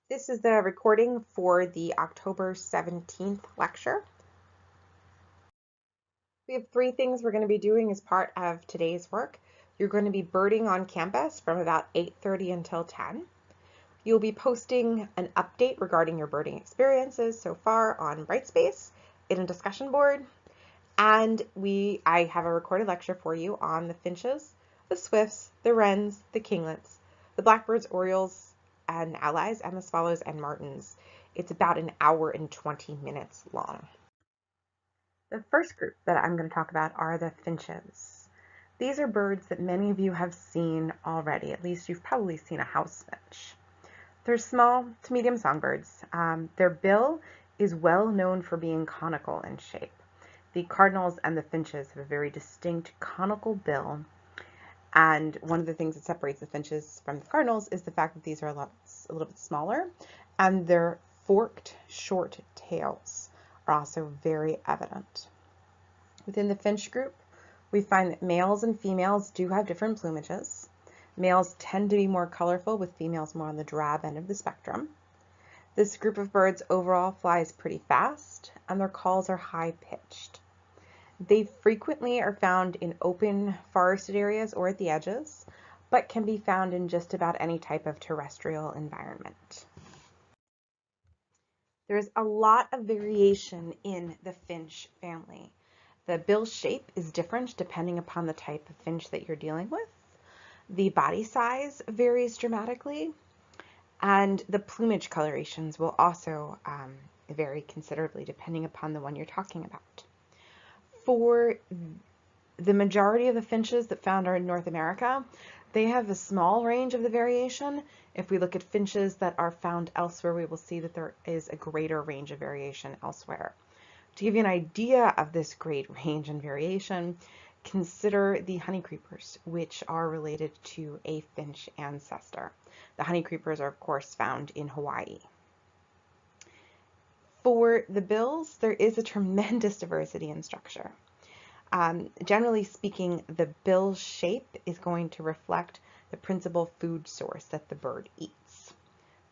This is the recording for the October 17th lecture. We have three things we're going to be doing as part of today's work. You're going to be birding on campus from about 8:30 until 10. You'll be posting an update regarding your birding experiences so far on Brightspace in a discussion board. And I have a recorded lecture for you on the finches, the swifts, the wrens, the kinglets, the blackbirds, orioles, and allies, and the swallows and martins. It's about an hour and 20 minutes long. The first group that I'm going to talk about are the finches. These are birds that many of you have seen already. At least you've probably seen a house finch. They're small to medium songbirds. Their bill is well known for being conical in shape. The cardinals and the finches have a very distinct conical bill, and one of the things that separates the finches from the cardinals is the fact that these are a little bit smaller, and their forked short tails are also very evident. Within the finch group, we find that males and females do have different plumages. Males tend to be more colorful, with females more on the drab end of the spectrum. This group of birds overall flies pretty fast, and their calls are high-pitched. They frequently are found in open forested areas or at the edges, but can be found in just about any type of terrestrial environment. There's a lot of variation in the finch family. The bill shape is different depending upon the type of finch that you're dealing with. The body size varies dramatically, and the plumage colorations will also vary considerably depending upon the one you're talking about. For the majority of the finches that found are in North America, they have a small range of the variation. If we look at finches that are found elsewhere, we will see that there is a greater range of variation elsewhere. To give you an idea of this great range and variation, consider the honeycreepers, which are related to a finch ancestor. The honeycreepers are, of course, found in Hawaii. For the bills, there is a tremendous diversity in structure. Generally speaking, the bill shape is going to reflect the principal food source that the bird eats.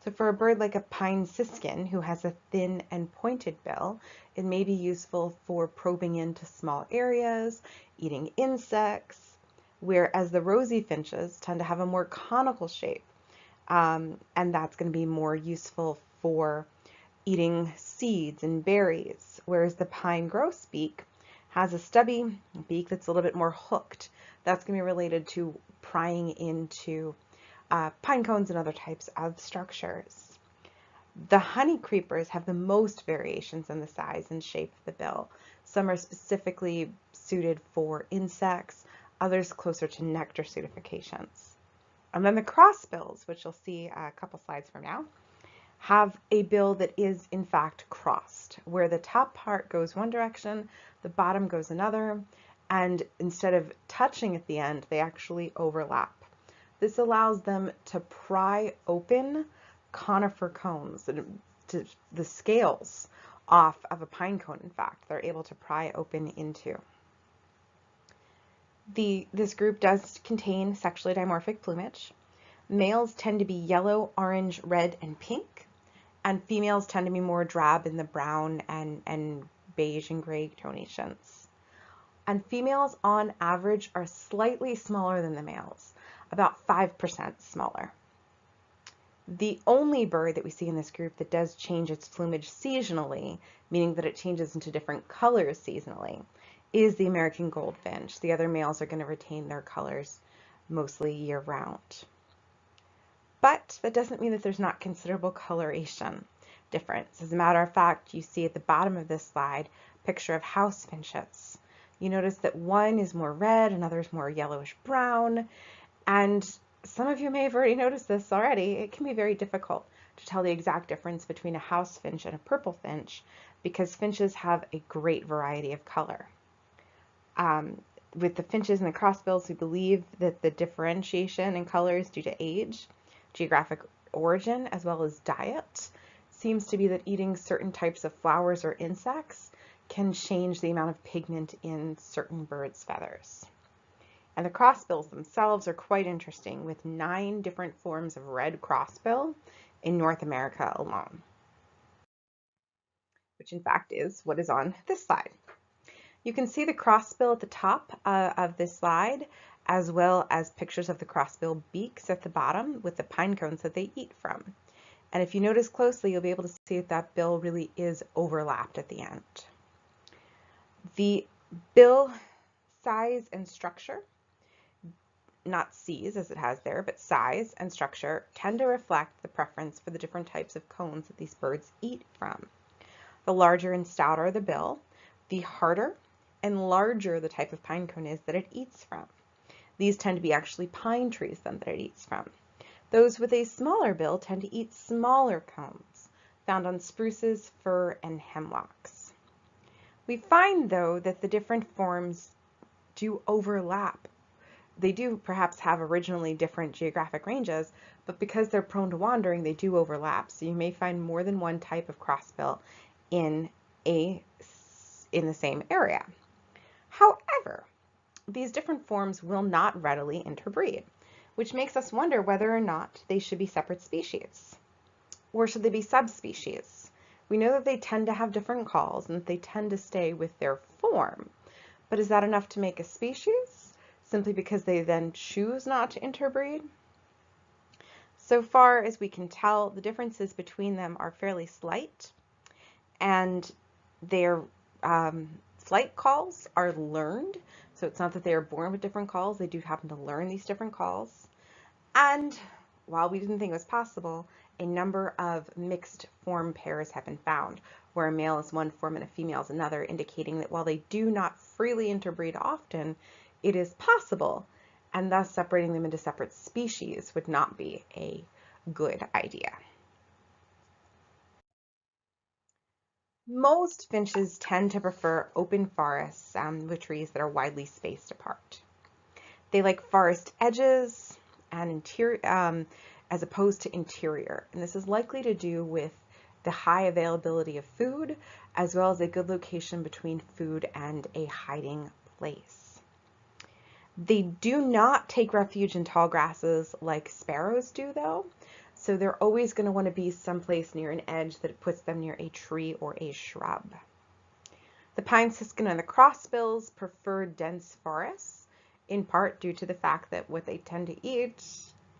So for a bird like a pine siskin, who has a thin and pointed bill, it may be useful for probing into small areas, eating insects, whereas the rosy finches tend to have a more conical shape, and that's going to be more useful for eating seeds and berries, whereas the pine grosbeak has a stubby beak that's a little bit more hooked. That's going to be related to prying into pine cones and other types of structures. The honeycreepers have the most variations in the size and shape of the bill. Some are specifically suited for insects, others closer to nectar suitifications. And then the crossbills, which you'll see a couple slides from now, have a bill that is in fact crossed, where the top part goes one direction, the bottom goes another, and instead of touching at the end, they actually overlap. This allows them to pry open conifer cones, the scales off of a pine cone, in fact, they're able to pry open into. This group does contain sexually dimorphic plumage. Males tend to be yellow, orange, red, and pink, and females tend to be more drab in the brown and beige and gray tonations. And females on average are slightly smaller than the males, about 5% smaller. The only bird that we see in this group that does change its plumage seasonally, meaning that it changes into different colors seasonally, is the American goldfinch. The other males are going to retain their colors mostly year-round. But that doesn't mean that there's not considerable coloration difference. As a matter of fact, you see at the bottom of this slide a picture of house finches. You notice that one is more red, another is more yellowish brown, and some of you may have already noticed this already. It can be very difficult to tell the exact difference between a house finch and a purple finch because finches have a great variety of color. With the finches and the crossbills, we believe that the differentiation in color is due to age, geographic origin, as well as diet. Seems to be that eating certain types of flowers or insects can change the amount of pigment in certain birds' feathers. And the crossbills themselves are quite interesting, with 9 different forms of red crossbill in North America alone, which in fact is what is on this slide. You can see the crossbill at the top of this slide, as well as pictures of the crossbill beaks at the bottom with the pine cones that they eat from. And if you notice closely, you'll be able to see that bill really is overlapped at the end. The bill size and structure, not C's as it has there, but size and structure tend to reflect the preference for the different types of cones that these birds eat from. The larger and stouter the bill, the harder and larger the type of pine cone is that it eats from. These tend to be actually pine trees then that it eats from. Those with a smaller bill tend to eat smaller cones found on spruces, fir, and hemlocks. We find, though, that the different forms do overlap. They do perhaps have originally different geographic ranges, but because they're prone to wandering, they do overlap. So you may find more than one type of crossbill in the same area. However, these different forms will not readily interbreed, which makes us wonder whether or not they should be separate species, or should they be subspecies? We know that they tend to have different calls and that they tend to stay with their form, but is that enough to make a species, simply because they then choose not to interbreed? So far as we can tell, the differences between them are fairly slight, and their flight calls are learned. So it's not that they are born with different calls, they do happen to learn these different calls. And while we didn't think it was possible, a number of mixed form pairs have been found, where a male is one form and a female is another, indicating that while they do not freely interbreed often, it is possible, and thus separating them into separate species would not be a good idea. Most finches tend to prefer open forests with trees that are widely spaced apart. They like forest edges and interior, as opposed to interior, and this is likely to do with the high availability of food, as well as a good location between food and a hiding place. They do not take refuge in tall grasses like sparrows do, though. So they're always going to want to be someplace near an edge that puts them near a tree or a shrub. The pine siskin and the crossbills prefer dense forests, in part due to the fact that what they tend to eat,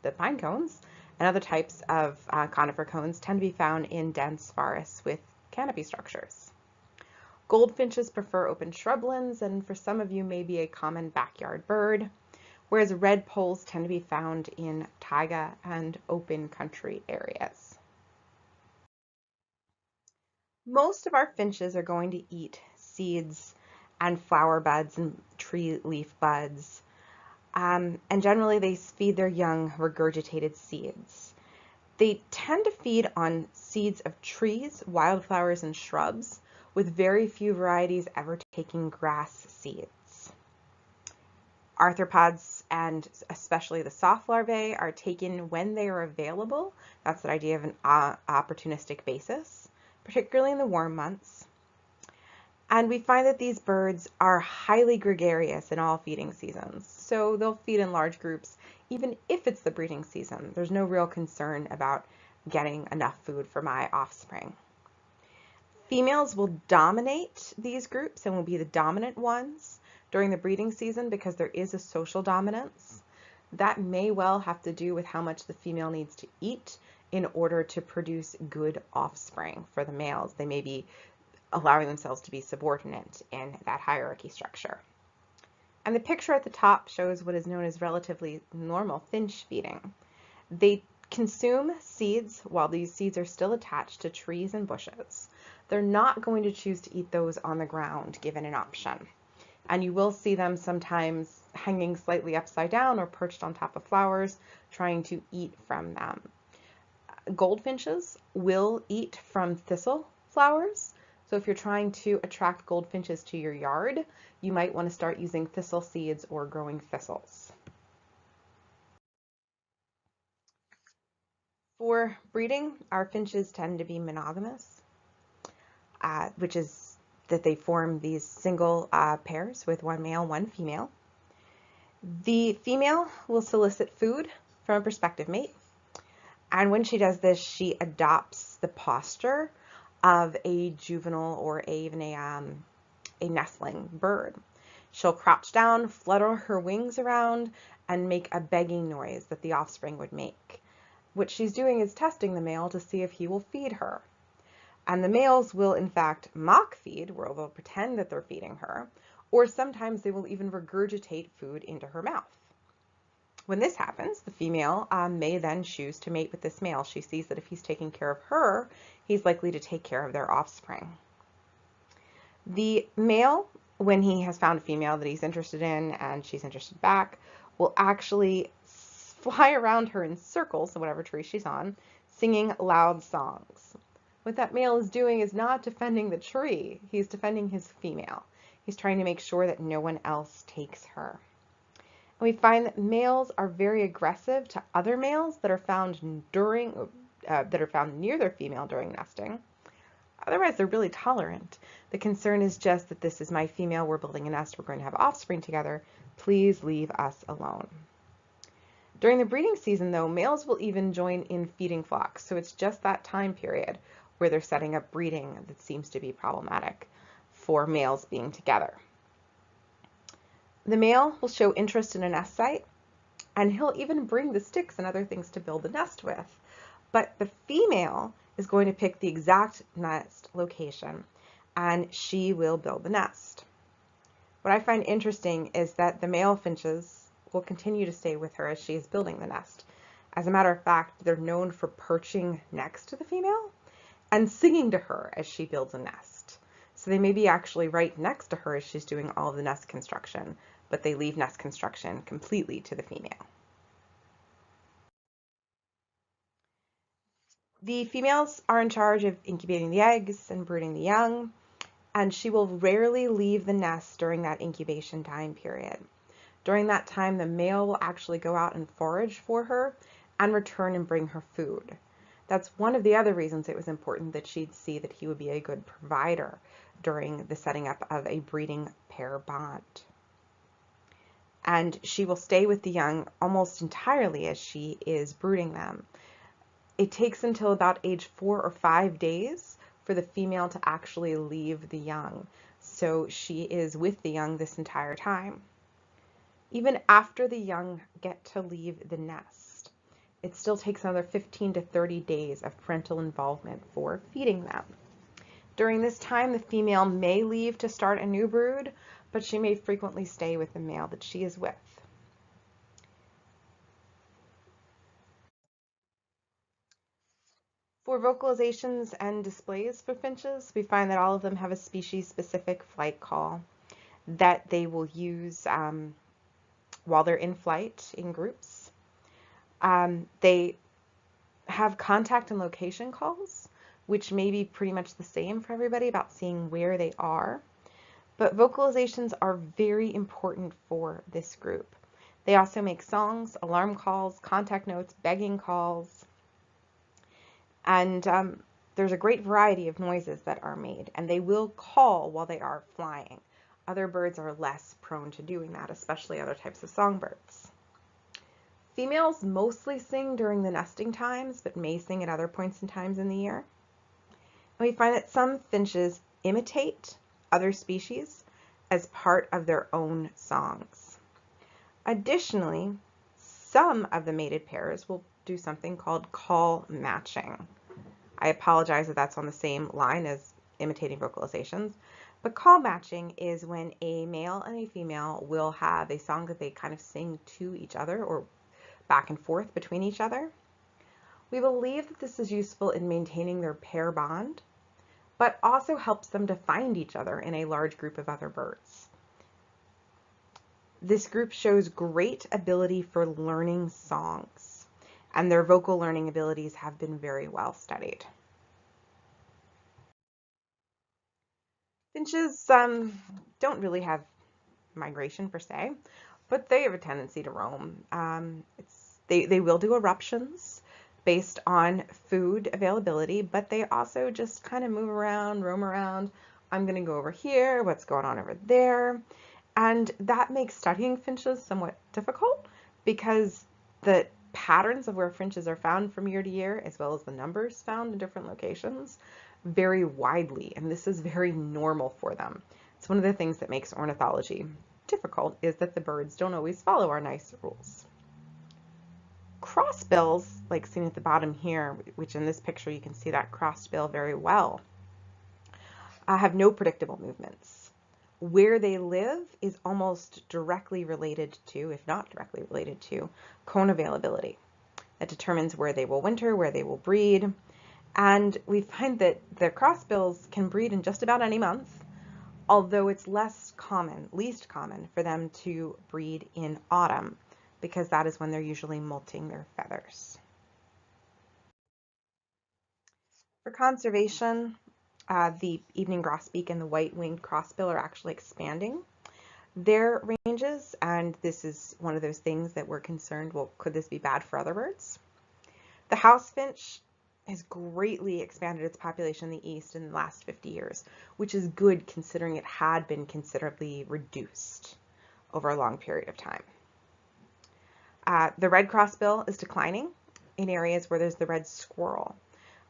the pine cones, and other types of conifer cones tend to be found in dense forests with canopy structures. Goldfinches prefer open shrublands, and for some of you may be a common backyard bird, whereas red poles tend to be found in taiga and open country areas. Most of our finches are going to eat seeds and flower buds and tree leaf buds, and generally they feed their young regurgitated seeds. They tend to feed on seeds of trees, wildflowers, and shrubs, with very few varieties ever taking grass seeds. Arthropods, and especially the soft larvae, are taken when they are available. That's the idea of an opportunistic basis, particularly in the warm months. And we find that these birds are highly gregarious in all feeding seasons. So they'll feed in large groups, even if it's the breeding season. There's no real concern about getting enough food for my offspring. Females will dominate these groups and will be the dominant ones during the breeding season because there is a social dominance. That may well have to do with how much the female needs to eat in order to produce good offspring for the males. They may be allowing themselves to be subordinate in that hierarchy structure. And the picture at the top shows what is known as relatively normal finch feeding. They consume seeds while these seeds are still attached to trees and bushes. They're not going to choose to eat those on the ground given an option. And you will see them sometimes hanging slightly upside down or perched on top of flowers, trying to eat from them. Goldfinches will eat from thistle flowers. So if you're trying to attract goldfinches to your yard, you might want to start using thistle seeds or growing thistles. For breeding, our finches tend to be monogamous, which is that they form these single pairs with one male, one female. The female will solicit food from a prospective mate, And when she does this, she adopts the posture of a juvenile or even a nestling bird. She'll crouch down, flutter her wings around, and make a begging noise that the offspring would make. What she's doing is testing the male to see if he will feed her. And the males will in fact mock feed, where they'll pretend that they're feeding her, or sometimes they will even regurgitate food into her mouth. When this happens, the female may then choose to mate with this male. She sees that if he's taking care of her, he's likely to take care of their offspring. The male, when he has found a female that he's interested in and she's interested back, will actually fly around her in circles, so whatever tree she's on, singing loud songs. What that male is doing is not defending the tree, he's defending his female. He's trying to make sure that no one else takes her. And we find that males are very aggressive to other males that are found near their female during nesting. Otherwise, they're really tolerant. The concern is just that this is my female, we're building a nest, we're going to have offspring together, please leave us alone. During the breeding season, though, males will even join in feeding flocks, so it's just that time period where they're setting up breeding that seems to be problematic for males being together. The male will show interest in a nest site, and he'll even bring the sticks and other things to build the nest with. But the female is going to pick the exact nest location, and she will build the nest. What I find interesting is that the male finches will continue to stay with her as she is building the nest. As a matter of fact, they're known for perching next to the female and singing to her as she builds a nest. So they may be actually right next to her as she's doing all of the nest construction, but they leave nest construction completely to the female. The females are in charge of incubating the eggs and brooding the young, and she will rarely leave the nest during that incubation time period. During that time, the male will actually go out and forage for her and return and bring her food. That's one of the other reasons it was important that she'd see that he would be a good provider during the setting up of a breeding pair bond. And she will stay with the young almost entirely as she is brooding them. It takes until about age 4 or 5 days for the female to actually leave the young. So she is with the young this entire time. Even after the young get to leave the nest, it still takes another 15 to 30 days of parental involvement for feeding them. During this time, the female may leave to start a new brood, but she may frequently stay with the male that she is with. For vocalizations and displays for finches, we find that all of them have a species-specific flight call that they will use while they're in flight in groups. They have contact and location calls, which may be pretty much the same for everybody about seeing where they are. But vocalizations are very important for this group. They also make songs, alarm calls, contact notes, begging calls, and there's a great variety of noises that are made, and they will call while they are flying. Other birds are less prone to doing that, especially other types of songbirds. Females mostly sing during the nesting times, but may sing at other points in times in the year. And we find that some finches imitate other species as part of their own songs. Additionally, some of the mated pairs will do something called call matching. I apologize if that's on the same line as imitating vocalizations, but call matching is when a male and a female will have a song that they kind of sing to each other or back and forth between each other. We believe that this is useful in maintaining their pair bond, but also helps them to find each other in a large group of other birds. This group shows great ability for learning songs, and their vocal learning abilities have been very well studied. Finches don't really have migration per se, but they have a tendency to roam. They will do eruptions based on food availability, but they also just kind of move around, roam around. I'm going to go over here, what's going on over there. And that makes studying finches somewhat difficult because the patterns of where finches are found from year to year, as well as the numbers found in different locations, vary widely, and this is very normal for them. It's one of the things that makes ornithology difficult, is that the birds don't always follow our nice rules. Crossbills, like seen at the bottom here, which in this picture you can see that crossbill very well, have no predictable movements. Where they live is almost directly related to, if not directly related to, cone availability. That determines where they will winter, where they will breed, and we find that the crossbills can breed in just about any month, although it's least common for them to breed in autumn, because that is when they're usually molting their feathers. For conservation, the evening grosbeak and the white-winged crossbill are actually expanding their ranges, and this is one of those things that we're concerned, well, could this be bad for other birds? The house finch has greatly expanded its population in the east in the last 50 years, which is good considering it had been considerably reduced over a long period of time. The red crossbill is declining in areas where there's the red squirrel.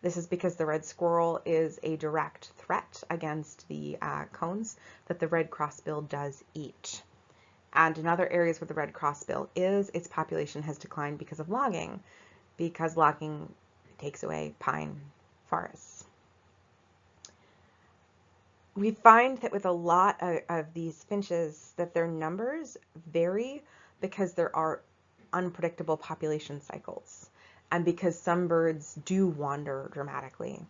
This is because the red squirrel is a direct threat against the cones that the red crossbill does eat. And in other areas where the red crossbill is, its population has declined because of logging, because logging takes away pine forests. We find that with a lot of these finches that their numbers vary because there are unpredictable population cycles, and because some birds do wander dramatically,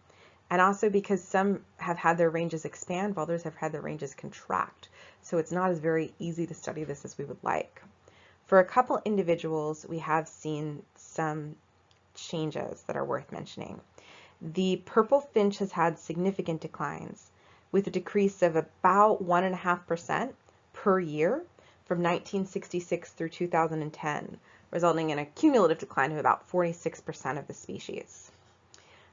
and also because some have had their ranges expand while others have had their ranges contract. So it's not as very easy to study this as we would like. For a couple individuals, we have seen some changes that are worth mentioning. The purple finch has had significant declines, with a decrease of about 1.5% per year from 1966 through 2010, resulting in a cumulative decline of about 46% of the species.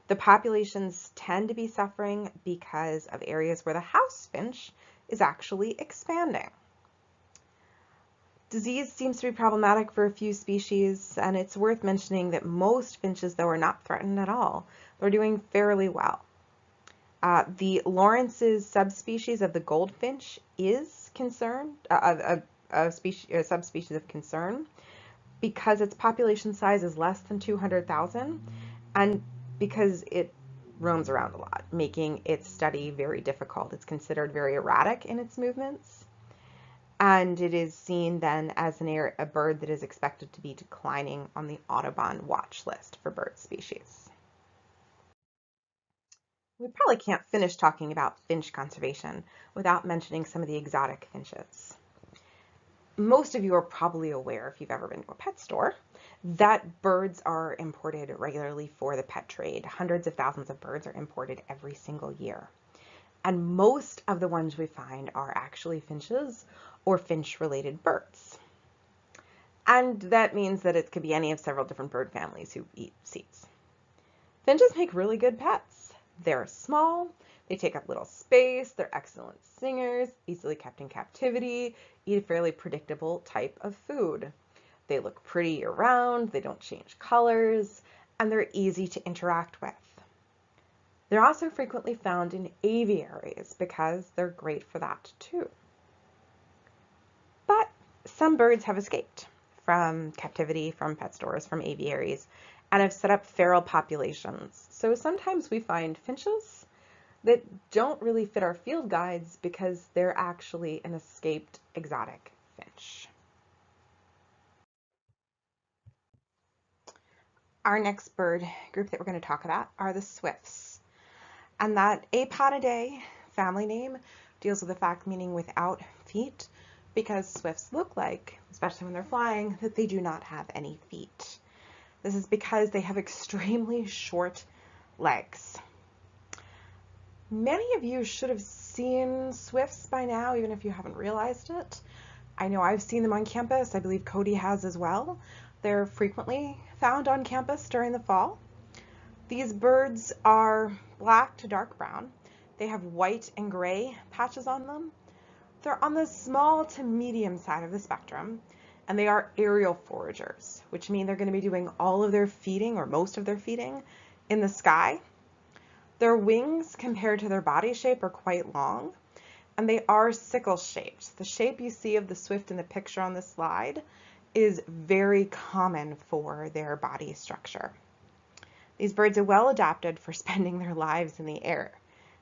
The populations tend to be suffering because of areas where the house finch is actually expanding. Disease seems to be problematic for a few species, and it's worth mentioning that most finches, though, are not threatened at all. They're doing fairly well. The Lawrence's subspecies of the goldfinch is a subspecies of concern because its population size is less than 200,000, and because it roams around a lot, making its study very difficult. It's considered very erratic in its movements, and it is seen then as a bird that is expected to be declining on the Audubon watch list for bird species. We probably can't finish talking about finch conservation without mentioning some of the exotic finches. Most of you are probably aware, if you've ever been to a pet store, that birds are imported regularly for the pet trade. Hundreds of thousands of birds are imported every single year. And most of the ones we find are actually finches or finch-related birds. And that means that it could be any of several different bird families who eat seeds. Finches make really good pets. They're small, they take up little space, they're excellent singers, easily kept in captivity, eat a fairly predictable type of food. They look pretty year-round, they don't change colors, and they're easy to interact with. They're also frequently found in aviaries because they're great for that too. But some birds have escaped from captivity, from pet stores, from aviaries, and have set up feral populations. So sometimes we find finches that don't really fit our field guides because they're actually an escaped exotic finch. Our next bird group that we're going to talk about are the swifts. And that Apodidae family name deals with the fact meaning without feet, because swifts look like, especially when they're flying, that they do not have any feet. This is because they have extremely short legs. Many of you should have seen swifts by now, even if you haven't realized it. I know I've seen them on campus. I believe Cody has as well. They're frequently found on campus during the fall. These birds are black to dark brown. They have white and gray patches on them. They're on the small to medium side of the spectrum, And they are aerial foragers, which mean they're going to be doing all of their feeding or most of their feeding in the sky. Their wings compared to their body shape are quite long, and they are sickle shaped. The shape you see of the swift in the picture on this slide is very common for their body structure. These birds are well adapted for spending their lives in the air.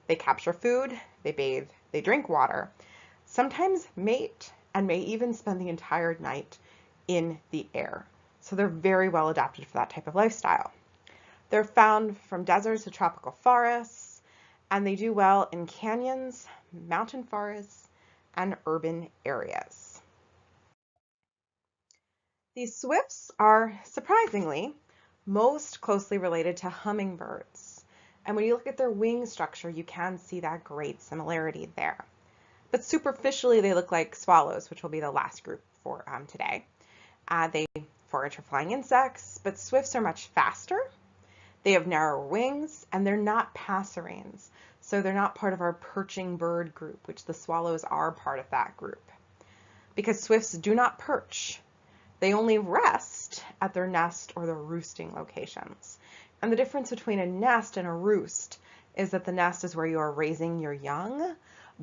They capture food, they bathe, they drink water, sometimes mate, and may even spend the entire night in the air. So they're very well adapted for that type of lifestyle. They're found from deserts to tropical forests, and they do well in canyons, mountain forests, and urban areas. These swifts are, surprisingly, most closely related to hummingbirds. And when you look at their wing structure, you can see that great similarity there. But superficially, they look like swallows, which will be the last group for today. They forage for flying insects, but swifts are much faster. They have narrower wings, and they're not passerines. So they're not part of our perching bird group, which the swallows are part of that group. Because swifts do not perch. They only rest at their nest or their roosting locations. And the difference between a nest and a roost is that the nest is where you are raising your young,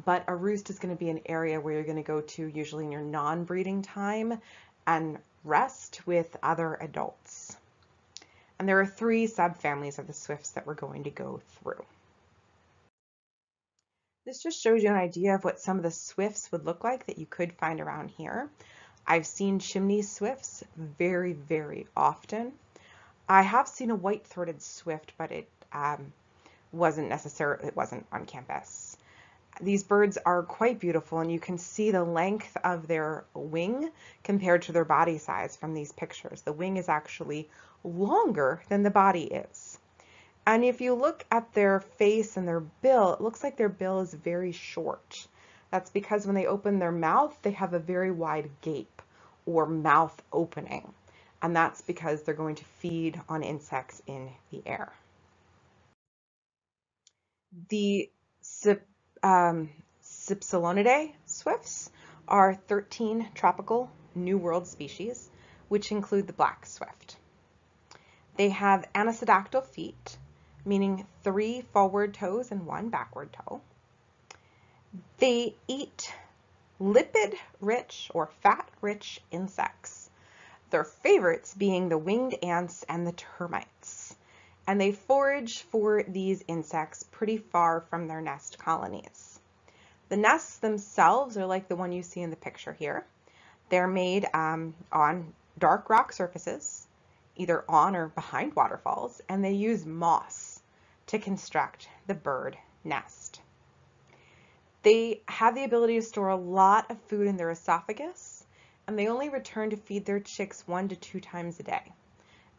but a roost is going to be an area where you're going to go to usually in your non-breeding time and rest with other adults. And there are 3 subfamilies of the swifts that we're going to go through. This just shows you an idea of what some of the swifts would look like that you could find around here. I've seen chimney swifts very, very often. I have seen a white-throated swift, but it wasn't on campus. These birds are quite beautiful, and you can see the length of their wing compared to their body size from these pictures. The wing is actually longer than the body is. And if you look at their face and their bill, it looks like their bill is very short. That's because when they open their mouth, they have a very wide gape or mouth opening. And that's because they're going to feed on insects in the air. The Cypsilonidae swifts are 13 tropical New World species, which include the black swift. They have anisodactyl feet, meaning 3 forward toes and 1 backward toe. They eat lipid-rich or fat-rich insects, their favorites being the winged ants and the termites. And they forage for these insects pretty far from their nest colonies. The nests themselves are like the one you see in the picture here. They're made on dark rock surfaces, either on or behind waterfalls, and they use moss to construct the bird nest. They have the ability to store a lot of food in their esophagus, and they only return to feed their chicks 1 to 2 times a day.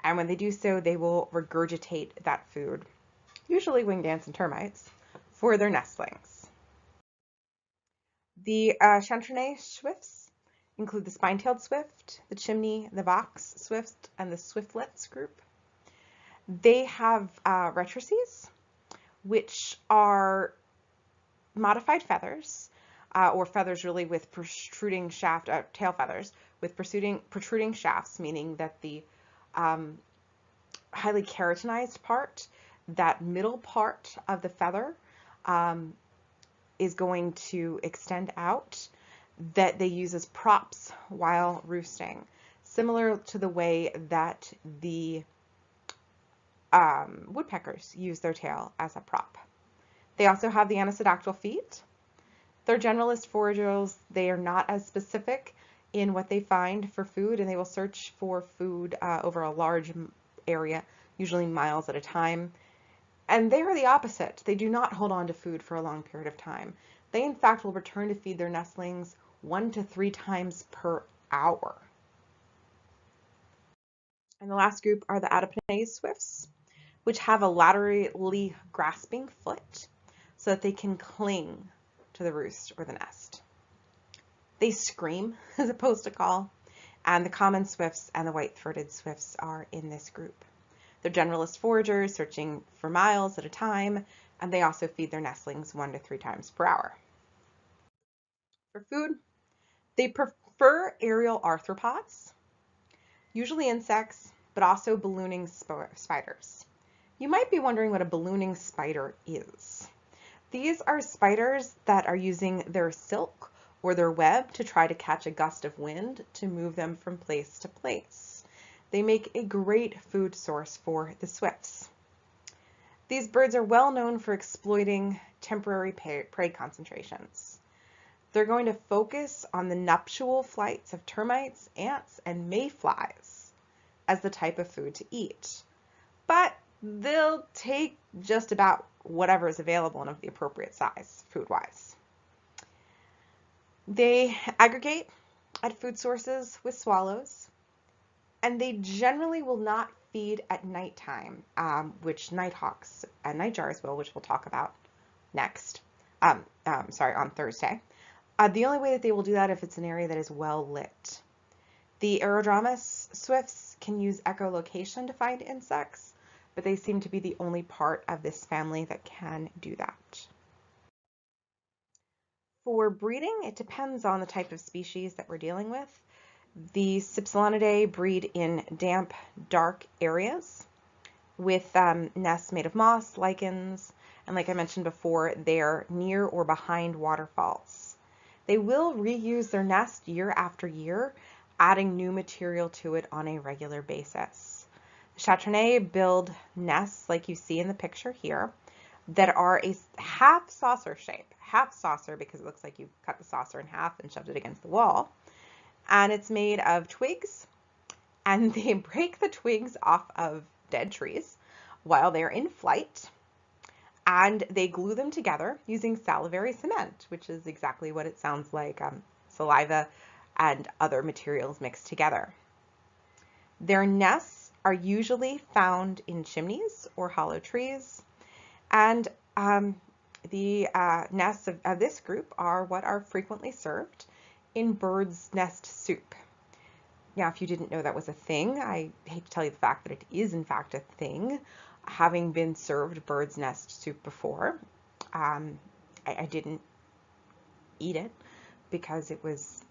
And when they do so, they will regurgitate that food, usually winged ants and termites, for their nestlings. The Chantronnay swifts include the spine-tailed swift, the chimney, the box swift, and the swiftlets group. They have retrices, which are modified feathers, or feathers really with protruding shaft, tail feathers with protruding shafts, meaning that the highly keratinized part, that middle part of the feather, is going to extend out, that they use as props while roosting, similar to the way that the woodpeckers use their tail as a prop. They also have the anisodactyl feet. They're generalist foragers. They are not as specific in what they find for food, and they will search for food over a large area, usually miles at a time. And they are the opposite. They do not hold on to food for a long period of time. They, in fact, will return to feed their nestlings 1 to 3 times per hour. And the last group are the Oct17 swifts, which have a laterally grasping foot so that they can cling to the roost or the nest. They scream as opposed to call, and the common swifts and the white-throated swifts are in this group. They're generalist foragers, searching for miles at a time, and they also feed their nestlings 1 to 3 times per hour. For food, they prefer aerial arthropods, usually insects, but also ballooning spiders. You might be wondering what a ballooning spider is. These are spiders that are using their silk or their web to try to catch a gust of wind to move them from place to place. They make a great food source for the swifts. These birds are well known for exploiting temporary prey concentrations. They're going to focus on the nuptial flights of termites, ants, and mayflies as the type of food to eat. But they'll take just about whatever is available and of the appropriate size, food-wise. They aggregate at food sources with swallows, and they generally will not feed at nighttime, which nighthawks and nightjars will, which we'll talk about next. On Thursday. The only way that they will do that if it's an area that is well lit. The aerodromous swifts can use echolocation to find insects, but they seem to be the only part of this family that can do that. For breeding, it depends on the type of species that we're dealing with. The Cypselonidae breed in damp, dark areas with nests made of moss, lichens, and like I mentioned before, they're near or behind waterfalls. They will reuse their nest year after year, adding new material to it on a regular basis. The Chatternae build nests like you see in the picture here that are a half saucer shape. Half saucer because it looks like you cut the saucer in half and shoved it against the wall. And it's made of twigs, and they break the twigs off of dead trees while they're in flight, and they glue them together using salivary cement, which is exactly what it sounds like, saliva and other materials mixed together. Their nests are usually found in chimneys or hollow trees, and the nests of this group are what are frequently served in bird's nest soup. Now, if you didn't know that was a thing, I hate to tell you the fact that it is in fact a thing, having been served bird's nest soup before. I didn't eat it because it was,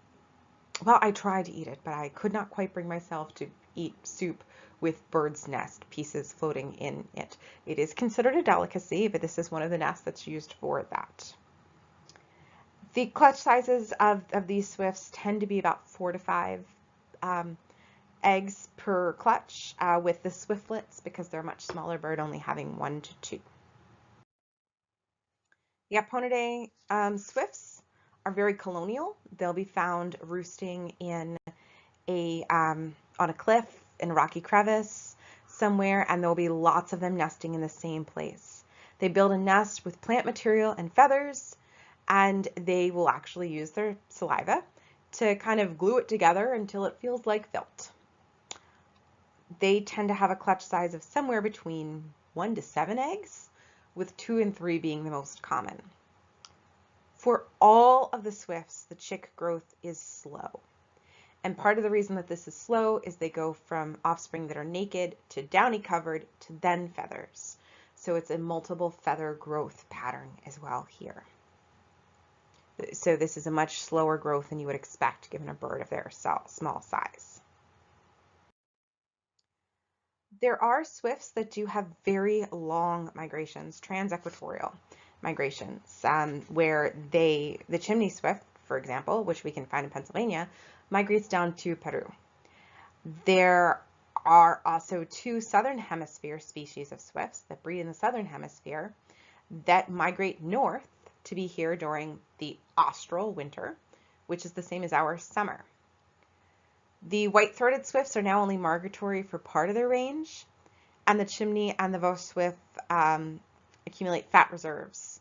well, I tried to eat it, but I could not quite bring myself to eat soup with bird's nest pieces floating in it. It is considered a delicacy, but this is one of the nests that's used for that. The clutch sizes of these swifts tend to be about 4 to 5 eggs per clutch, with the swiftlets, because they're a much smaller bird, only having 1 to 2. The Aponidae swifts are very colonial. They'll be found roosting in on a cliff, in a rocky crevice somewhere, and there'll be lots of them nesting in the same place. They build a nest with plant material and feathers, and they will actually use their saliva to kind of glue it together until it feels like felt. They tend to have a clutch size of somewhere between 1 to 7 eggs, with 2 and 3 being the most common. For all of the swifts, the chick growth is slow. And part of the reason that this is slow is they go from offspring that are naked to downy covered to then feathers. So it's a multiple feather growth pattern as well here. So this is a much slower growth than you would expect given a bird of their small size. There are swifts that do have very long migrations, trans-equatorial migrations, where the chimney swift, for example, which we can find in Pennsylvania, migrates down to Peru. There are also 2 southern hemisphere species of swifts that breed in the southern hemisphere that migrate north to be here during the austral winter, which is the same as our summer. The white-throated swifts are now only migratory for part of their range, and the chimney and the Vosges swift accumulate fat reserves,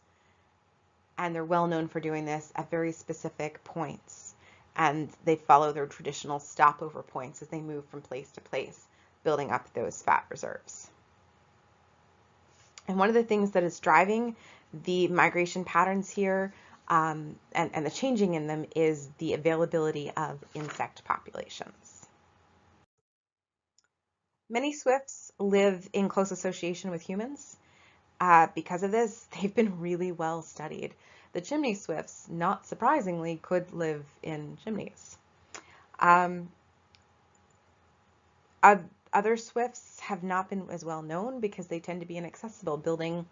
and they're well known for doing this at very specific points, and they follow their traditional stopover points as they move from place to place, building up those fat reserves. And one of the things that is driving the migration patterns here and the changing in them is the availability of insect populations. Many swifts live in close association with humans. Because of this, they've been really well studied. The chimney swifts, not surprisingly, could live in chimneys. Um, Other swifts have not been as well known because they tend to be inaccessible, building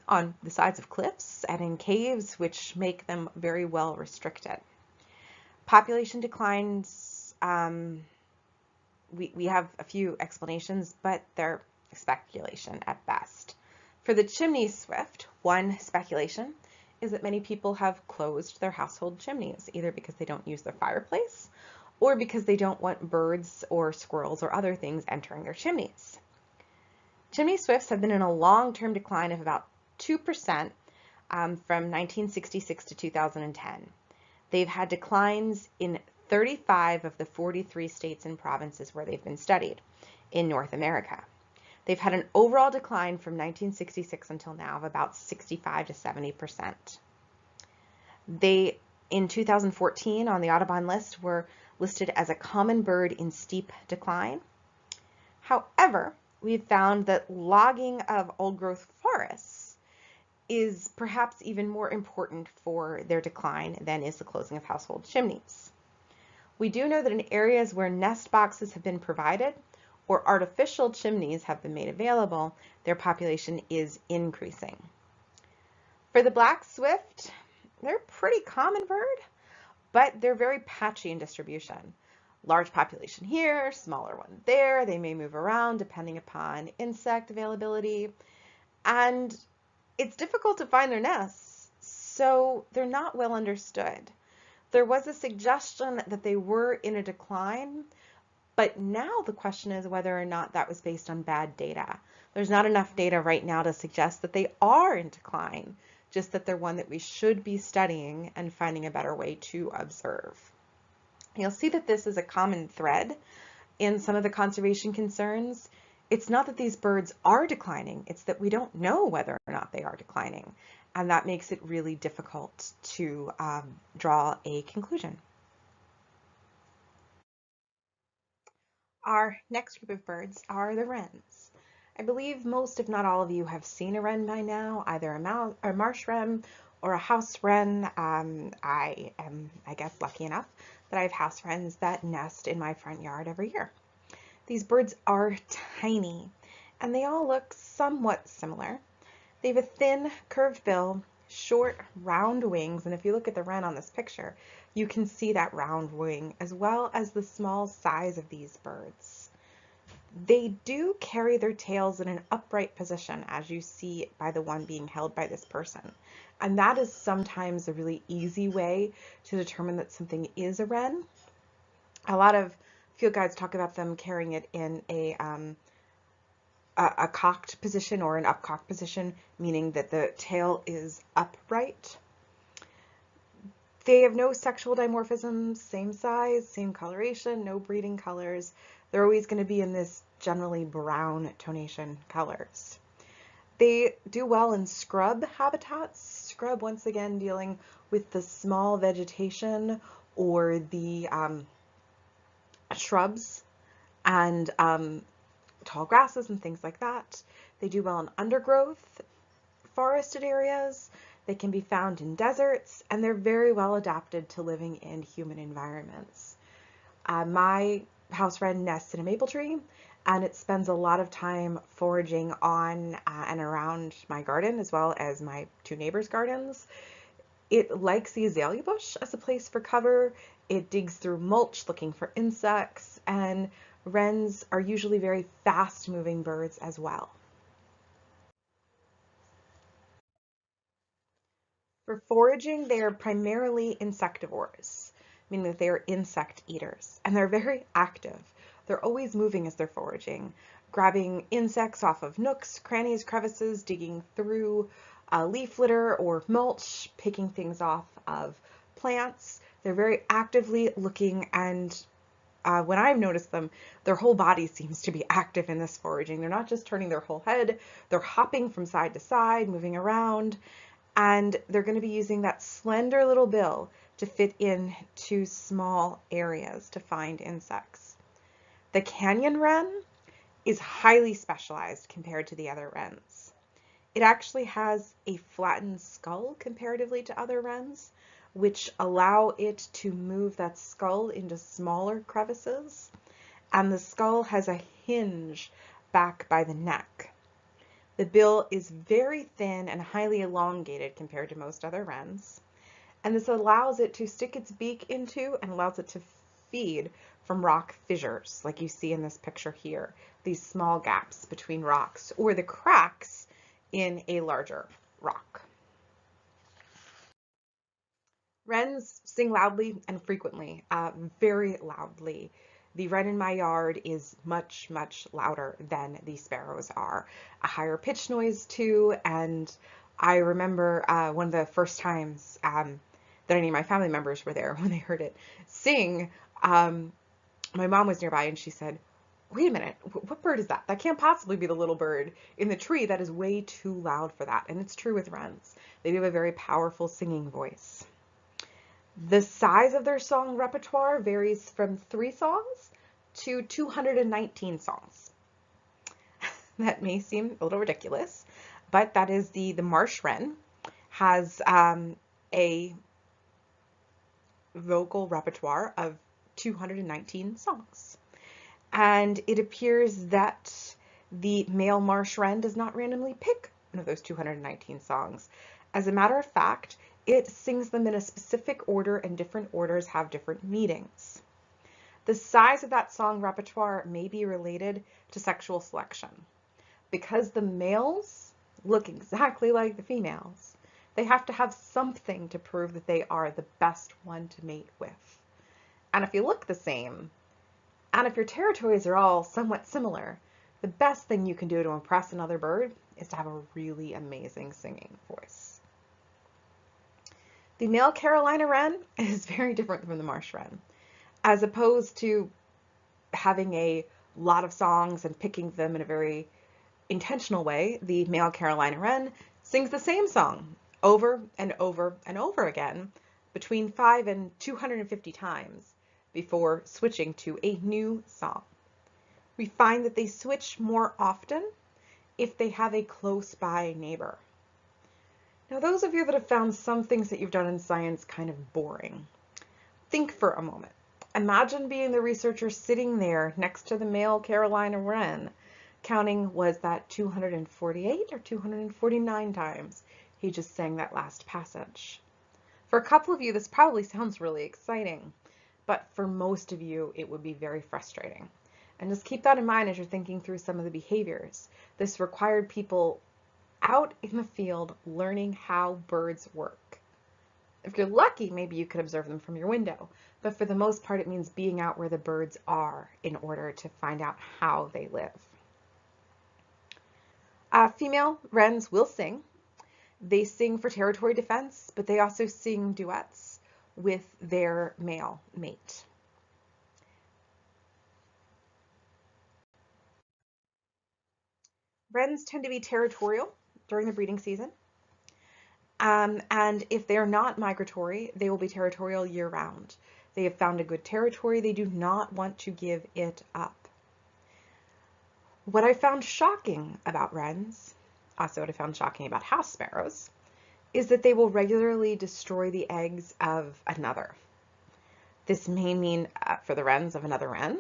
on the sides of cliffs and in caves, which make them very well restricted. Population declines, we have a few explanations, but they're speculation at best. For the chimney swift, one speculation is that many people have closed their household chimneys, either because they don't use their fireplace or because they don't want birds or squirrels or other things entering their chimneys. Chimney swifts have been in a long-term decline of about 2% from 1966 to 2010. They've had declines in 35 of the 43 states and provinces where they've been studied in North America. They've had an overall decline from 1966 until now of about 65 to 70%. They, in 2014, on the Audubon list, were listed as a common bird in steep decline. However, we've found that logging of old-growth forests is perhaps even more important for their decline than is the closing of household chimneys. We do know that in areas where nest boxes have been provided or artificial chimneys have been made available, their population is increasing. For the black swift, they're a pretty common bird, but they're very patchy in distribution. Large population here, smaller one there. They may move around depending upon insect availability, and it's difficult to find their nests, so they're not well understood. There was a suggestion that they were in a decline, but now the question is whether or not that was based on bad data. There's not enough data right now to suggest that they are in decline, just that they're one that we should be studying and finding a better way to observe. You'll see that this is a common thread in some of the conservation concerns. It's not that these birds are declining, it's that we don't know whether or not they are declining. And that makes it really difficult to draw a conclusion. Our next group of birds are the wrens. I believe most, if not all of you, have seen a wren by now, either a marsh wren or a house wren. I am, I guess, lucky enough that I have house wrens that nest in my front yard every year. These birds are tiny, and they all look somewhat similar. They have a thin, curved bill, short, round wings, and if you look at the wren on this picture, you can see that round wing, as well as the small size of these birds. They do carry their tails in an upright position, as you see by the one being held by this person. And that is sometimes a really easy way to determine that something is a wren. A lot of field guides talk about them carrying it in a cocked position or an up-cocked position, meaning that the tail is upright. They have no sexual dimorphism, same size, same coloration, no breeding colors. They're always going to be in this generally brown tonation colors. They do well in scrub habitats. Scrub, once again, dealing with the small vegetation or the shrubs and tall grasses and things like that. They do well in undergrowth, forested areas. They can be found in deserts, and they're very well adapted to living in human environments. My house wren nests in a maple tree, and it spends a lot of time foraging on and around my garden, as well as my two neighbors' gardens. It likes the azalea bush as a place for cover. It digs through mulch looking for insects, and wrens are usually very fast-moving birds as well. For foraging, they are primarily insectivores, meaning that they are insect eaters, and they're very active. They're always moving as they're foraging, grabbing insects off of nooks, crannies, crevices, digging through leaf litter or mulch, picking things off of plants. They're very actively looking, and when I've noticed them, their whole body seems to be active in this foraging. They're not just turning their whole head, they're hopping from side to side, moving around, and they're going to be using that slender little bill to fit into small areas to find insects. The canyon wren is highly specialized compared to the other wrens. It actually has a flattened skull comparatively to other wrens, which allow it to move that skull into smaller crevices. And the skull has a hinge back by the neck. The bill is very thin and highly elongated compared to most other wrens. And this allows it to stick its beak into and allows it to feed from rock fissures, like you see in this picture here, these small gaps between rocks or the cracks in a larger rock. Wrens sing loudly and frequently, very loudly. The wren in my yard is much, much louder than the sparrows are. A higher pitch noise too, and I remember one of the first times that any of my family members were there when they heard it sing. My mom was nearby and she said, "Wait a minute, what bird is that? That can't possibly be the little bird in the tree. That is way too loud for that." And it's true with wrens. They do have a very powerful singing voice. The size of their song repertoire varies from 3 songs to 219 songs. That may seem a little ridiculous, but that is the marsh wren has a vocal repertoire of 219 songs. And it appears that the male marsh wren does not randomly pick one of those 219 songs. As a matter of fact, it sings them in a specific order, and different orders have different meanings. The size of that song repertoire may be related to sexual selection. Because the males look exactly like the females, they have to have something to prove that they are the best one to mate with. And if you look the same, and if your territories are all somewhat similar, the best thing you can do to impress another bird is to have a really amazing singing voice. The male Carolina wren is very different from the marsh wren. As opposed to having a lot of songs and picking them in a very intentional way, the male Carolina wren sings the same song over and over and over again between 5 and 250 times before switching to a new song. We find that they switch more often if they have a close by neighbor. Now, those of you that have found some things that you've done in science kind of boring, think for a moment. Imagine being the researcher sitting there next to the male Carolina wren, counting, was that 248 or 249 times he just sang that last passage. For a couple of you, this probably sounds really exciting, but for most of you, it would be very frustrating. And just keep that in mind as you're thinking through some of the behaviors. This required people out in the field learning how birds work. If you're lucky, maybe you could observe them from your window, but for the most part, it means being out where the birds are in order to find out how they live. Female wrens will sing. They sing for territory defense, but they also sing duets with their male mate. Wrens tend to be territorial during the breeding season. And if they're not migratory, they will be territorial year-round. They have found a good territory. They do not want to give it up. What I found shocking about wrens, also what I found shocking about house sparrows, is that they will regularly destroy the eggs of another. This may mean for the wrens of another wren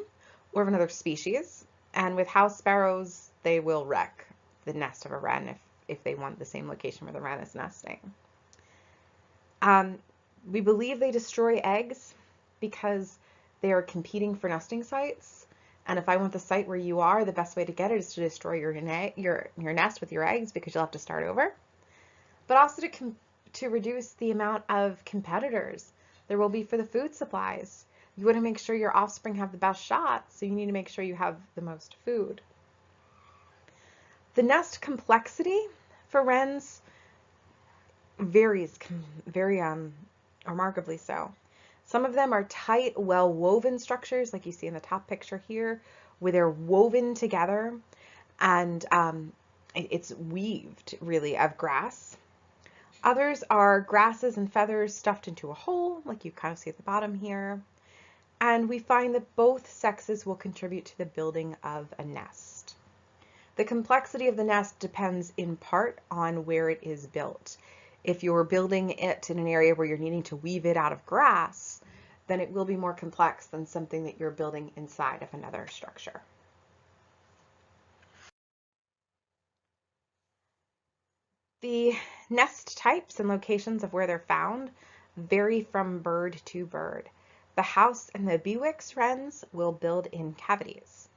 or of another species. And with house sparrows, they will wreck the nest of a wren if they want the same location where the wren is nesting. We believe they destroy eggs because they are competing for nesting sites. And if I want the site where you are, the best way to get it is to destroy your nest with your eggs, because you'll have to start over. But also to reduce the amount of competitors there will be for the food supplies. You want to make sure your offspring have the best shot, so you need to make sure you have the most food. The nest complexity for wrens varies very remarkably so. Some of them are tight, well-woven structures, like you see in the top picture here, where they're woven together, and it's weaved, really, of grass. Others are grasses and feathers stuffed into a hole, like you kind of see at the bottom here. And we find that both sexes will contribute to the building of a nest. The complexity of the nest depends in part on where it is built. If you're building it in an area where you're needing to weave it out of grass, then it will be more complex than something that you're building inside of another structure. The nest types and locations of where they're found vary from bird to bird. The house and the Bewick's wrens will build in cavities.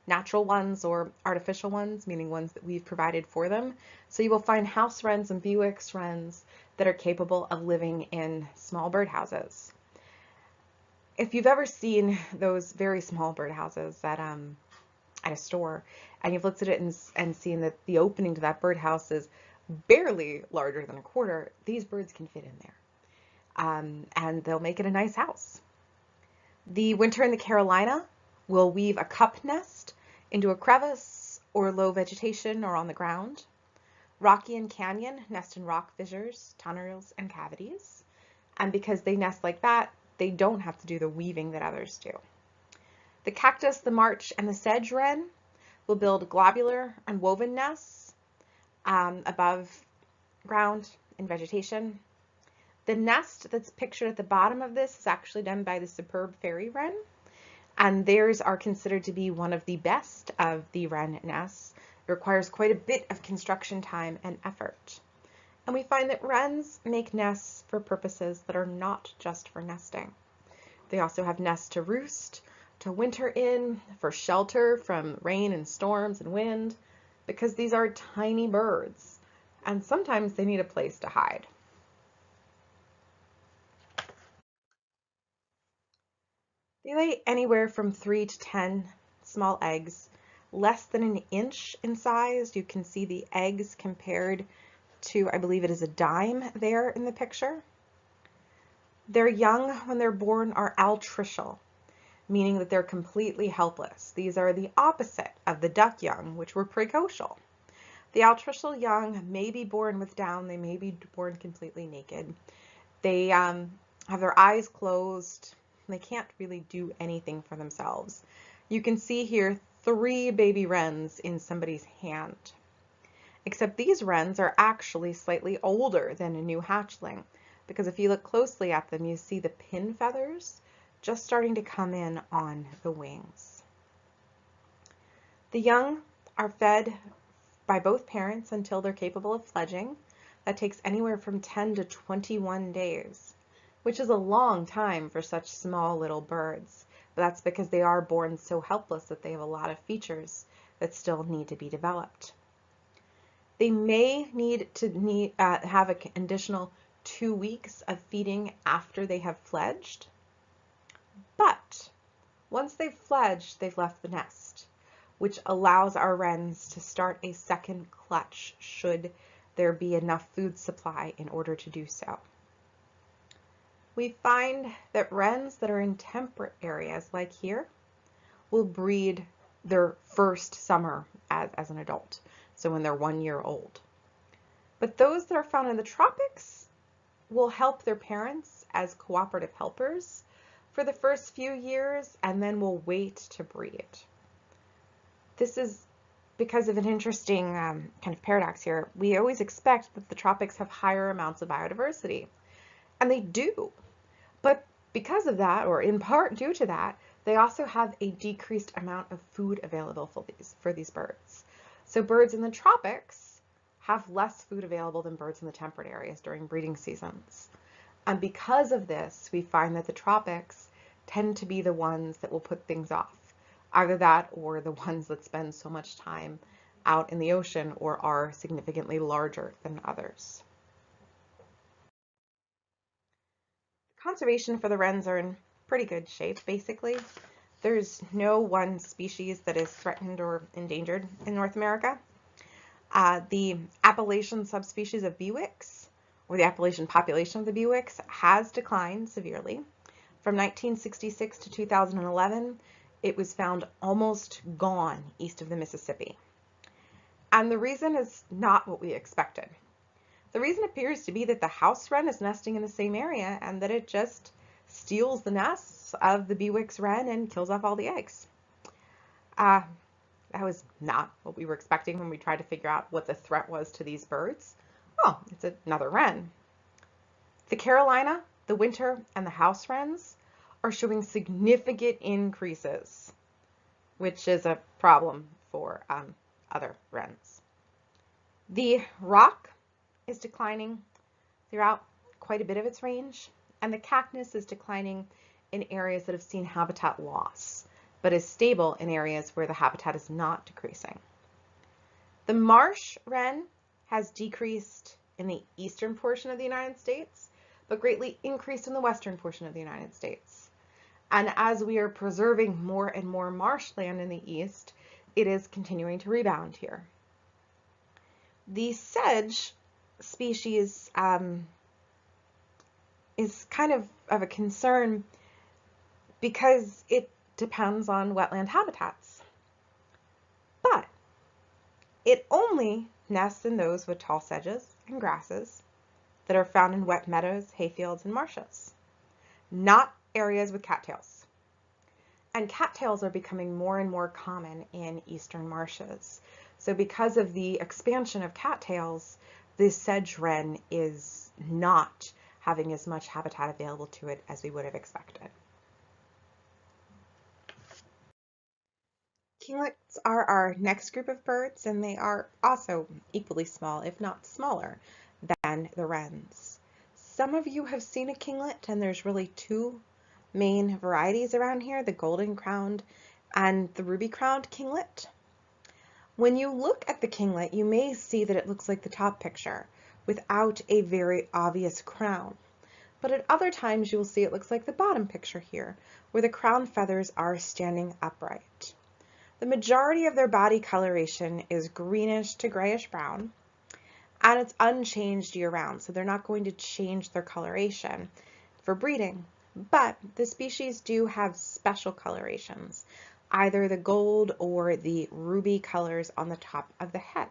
Natural ones or artificial ones, meaning ones that we've provided for them. So you will find house wrens and Bewick's wrens that are capable of living in small birdhouses. If you've ever seen those very small birdhouses at a store, and you've looked at it and seen that the opening to that birdhouse is barely larger than a quarter, these birds can fit in there. And they'll make it a nice house. The winter in the Carolina will weave a cup nest into a crevice or low vegetation or on the ground. Rocky and Canyon nest in rock fissures, tunnels, and cavities. And because they nest like that, they don't have to do the weaving that others do. The cactus, the march, and the sedge wren will build globular and woven nests above ground in vegetation. The nest that's pictured at the bottom of this is actually done by the superb fairy wren, and theirs are considered to be one of the best of the wren nests. It requires quite a bit of construction time and effort. And we find that wrens make nests for purposes that are not just for nesting. They also have nests to roost, to winter in, for shelter from rain and storms and wind, because these are tiny birds, and sometimes they need a place to hide. They lay anywhere from 3 to 10 small eggs, less than an inch in size. You can see the eggs compared to, I believe it is a dime there in the picture. Their young, when they're born, are altricial, meaning that they're completely helpless. These are the opposite of the duck young, which were precocial. The altricial young may be born with down, they may be born completely naked. They have their eyes closed, they can't really do anything for themselves. You can see here 3 baby wrens in somebody's hand. Except these wrens are actually slightly older than a new hatchling, because if you look closely at them, you see the pin feathers just starting to come in on the wings. The young are fed by both parents until they're capable of fledging. That takes anywhere from 10 to 21 days, which is a long time for such small little birds. But that's because they are born so helpless that they have a lot of features that still need to be developed. They may need to have an additional 2 weeks of feeding after they have fledged. But once they've fledged, they've left the nest, which allows our wrens to start a second clutch should there be enough food supply in order to do so. We find that wrens that are in temperate areas, like here, will breed their first summer as an adult, so when they're 1 year old. But those that are found in the tropics will help their parents as cooperative helpers for the first few years, and then will wait to breed. This is because of an interesting kind of paradox here. We always expect that the tropics have higher amounts of biodiversity, and they do. But because of that, or in part due to that, they also have a decreased amount of food available for these birds. So birds in the tropics have less food available than birds in the temperate areas during breeding seasons. And because of this, we find that the tropics tend to be the ones that will put things off. Either that or the ones that spend so much time out in the ocean or are significantly larger than others. Conservation for the wrens are in pretty good shape, basically. There's no one species that is threatened or endangered in North America. The Appalachian subspecies of Bewick's, or the Appalachian population of the Bewick's, has declined severely. From 1966 to 2011, it was found almost gone east of the Mississippi. And the reason is not what we expected. The reason appears to be that the house wren is nesting in the same area and that it just steals the nests of the Bewick's wren and kills off all the eggs. That was not what we were expecting when we tried to figure out what the threat was to these birds. Oh, it's another wren. The Carolina, the winter, and the house wrens are showing significant increases, which is a problem for other wrens. The rock is declining throughout quite a bit of its range, and the cactus is declining in areas that have seen habitat loss, but is stable in areas where the habitat is not decreasing. The marsh wren has decreased in the eastern portion of the United States, but greatly increased in the western portion of the United States. And as we are preserving more and more marshland in the east, it is continuing to rebound here. The sedge species is kind of a concern because it depends on wetland habitats. But it only nests in those with tall sedges and grasses that are found in wet meadows, hayfields, and marshes, not areas with cattails. And cattails are becoming more and more common in eastern marshes. So because of the expansion of cattails, the sedge wren is not having as much habitat available to it as we would have expected. Kinglets are our next group of birds, and they are also equally small, if not smaller, than the wrens. Some of you have seen a kinglet, and there's really two main varieties around here, the golden-crowned and the ruby-crowned kinglet. When you look at the kinglet, you may see that it looks like the top picture without a very obvious crown. But at other times, you will see it looks like the bottom picture here, where the crown feathers are standing upright. The majority of their body coloration is greenish to grayish brown, and it's unchanged year-round, so they're not going to change their coloration for breeding. But the species do have special colorations, either the gold or the ruby colors on the top of the head.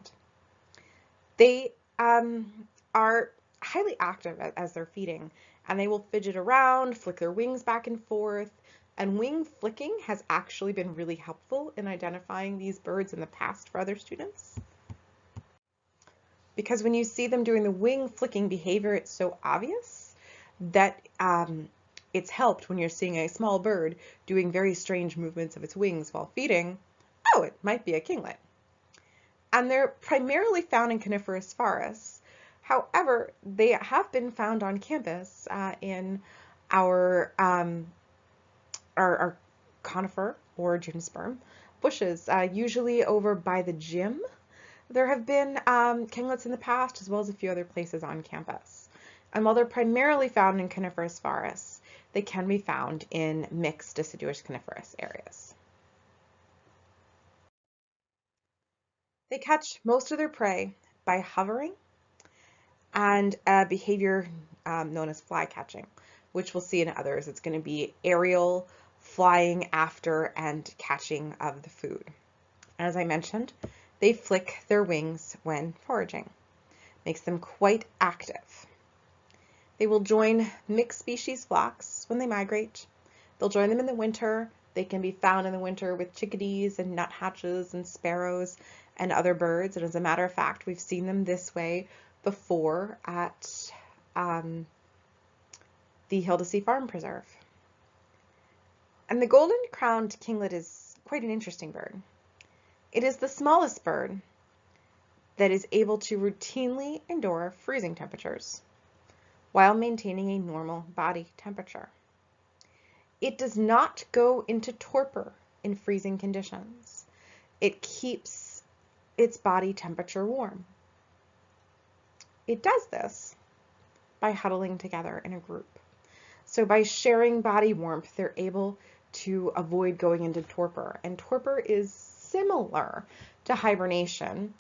They are highly active as they're feeding, and they will fidget around, flick their wings back and forth, and wing flicking has actually been really helpful in identifying these birds in the past for other students. Because when you see them doing the wing flicking behavior, it's so obvious that it's helped when you're seeing a small bird doing very strange movements of its wings while feeding. Oh, it might be a kinglet. And they're primarily found in coniferous forests. However, they have been found on campus in our conifer or gymnosperm bushes, usually over by the gym. There have been kinglets in the past, as well as a few other places on campus. And while they're primarily found in coniferous forests, they can be found in mixed deciduous coniferous areas. They catch most of their prey by hovering and a behavior known as fly catching, which we'll see in others. It's going to be aerial, flying after and catching of the food. As I mentioned, they flick their wings when foraging. Makes them quite active. They will join mixed species flocks when they migrate. They'll join them in the winter. They can be found in the winter with chickadees and nuthatches and sparrows and other birds. And as a matter of fact, we've seen them this way before at the Hildesee Farm Preserve. And the golden-crowned kinglet is quite an interesting bird. It is the smallest bird that is able to routinely endure freezing temperatures while maintaining a normal body temperature. It does not go into torpor in freezing conditions. It keeps its body temperature warm. It does this by huddling together in a group. So by sharing body warmth, they're able to avoid going into torpor. And torpor is similar to hibernation,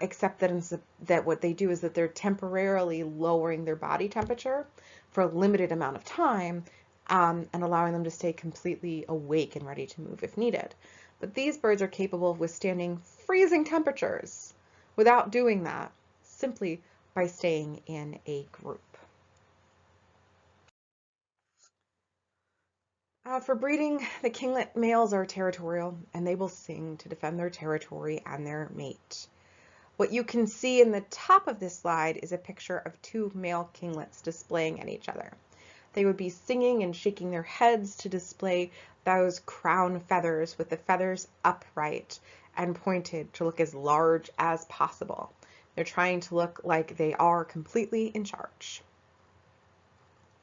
except that what they do is that they're temporarily lowering their body temperature for a limited amount of time and allowing them to stay completely awake and ready to move if needed. But these birds are capable of withstanding freezing temperatures without doing that, simply by staying in a group. For breeding, the kinglet males are territorial, and they will sing to defend their territory and their mate. What you can see in the top of this slide is a picture of two male kinglets displaying at each other. They would be singing and shaking their heads to display those crown feathers with the feathers upright and pointed to look as large as possible. They're trying to look like they are completely in charge.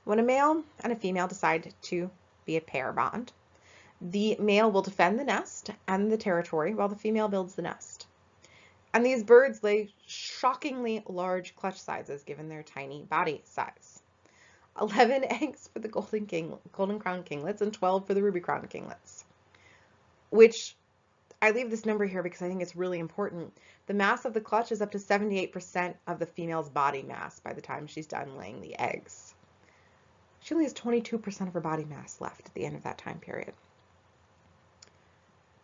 When a male and a female decide to be a pair bond, the male will defend the nest and the territory while the female builds the nest. And these birds lay shockingly large clutch sizes given their tiny body size. 11 eggs for the golden crown kinglets and 12 for the ruby crown kinglets, which I leave this number here because I think it's really important. The mass of the clutch is up to 78% of the female's body mass by the time she's done laying the eggs. She only has 22% of her body mass left at the end of that time period.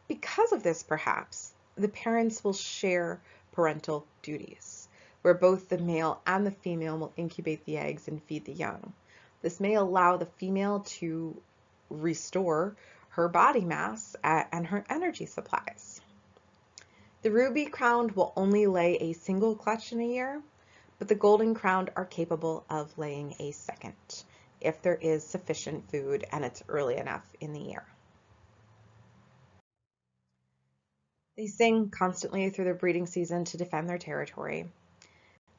Because of this, perhaps, the parents will share parental duties, where both the male and the female will incubate the eggs and feed the young. This may allow the female to restore her body mass and her energy supplies. The ruby crowned will only lay a single clutch in a year, but the golden crowned are capable of laying a second if there is sufficient food and it's early enough in the year. They sing constantly through their breeding season to defend their territory.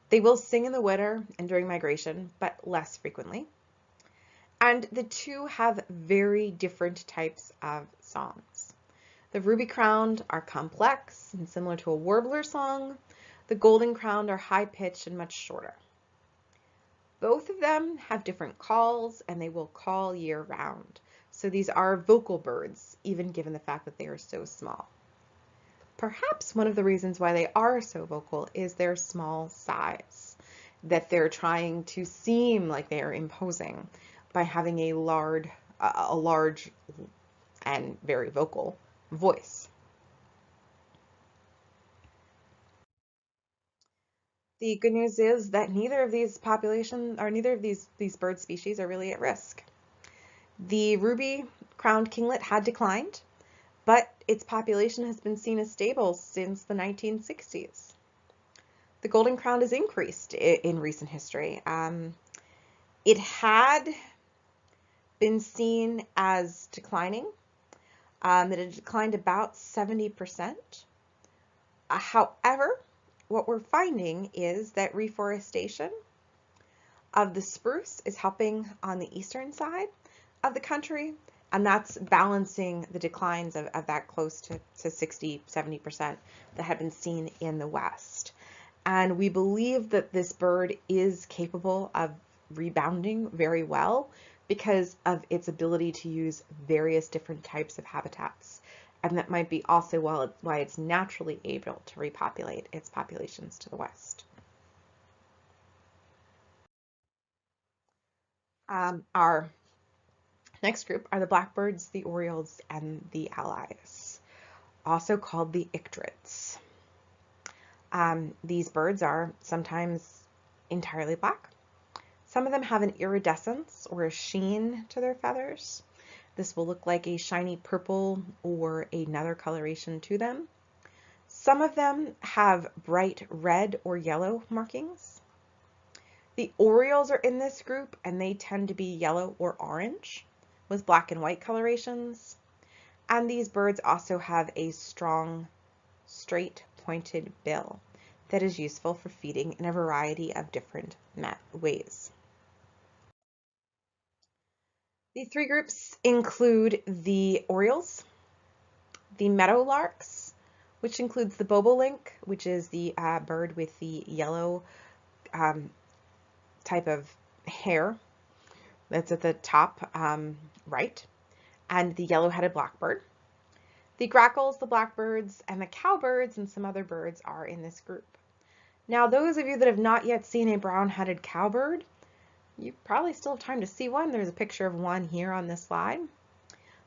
They will sing in the winter and during migration, but less frequently. And the two have very different types of songs. The ruby-crowned are complex and similar to a warbler song. The golden-crowned are high-pitched and much shorter. Both of them have different calls and they will call year-round. So these are vocal birds, even given the fact that they are so small. Perhaps one of the reasons why they are so vocal is their small size, that they're trying to seem like they are imposing by having a large and very vocal voice. The good news is that neither of these bird species are really at risk. The ruby-crowned kinglet had declined, but its population has been seen as stable since the 1960s. The golden crowned has increased in recent history. It had been seen as declining, that it declined about 70%. However, what we're finding is that reforestation of the spruce is helping on the eastern side of the country, and that's balancing the declines of that close to 60–70% that had been seen in the west. And we believe that this bird is capable of rebounding very well because of its ability to use various different types of habitats. And that might be also why it's naturally able to repopulate its populations to the west. Our next group are the blackbirds, the orioles, and the allies, also called the icterids. These birds are sometimes entirely black. Some of them have an iridescence or a sheen to their feathers. This will look like a shiny purple or another coloration to them. Some of them have bright red or yellow markings. The orioles are in this group and they tend to be yellow or orange with black and white colorations. And these birds also have a strong, straight pointed bill that is useful for feeding in a variety of different ways. The three groups include the orioles, the meadowlarks, which includes the bobolink, which is the bird with the yellow type of hair that's at the top right, and the yellow-headed blackbird. The grackles, the blackbirds, and the cowbirds and some other birds are in this group. Now, those of you that have not yet seen a brown-headed cowbird, you probably still have time to see one. There's a picture of one here on this slide.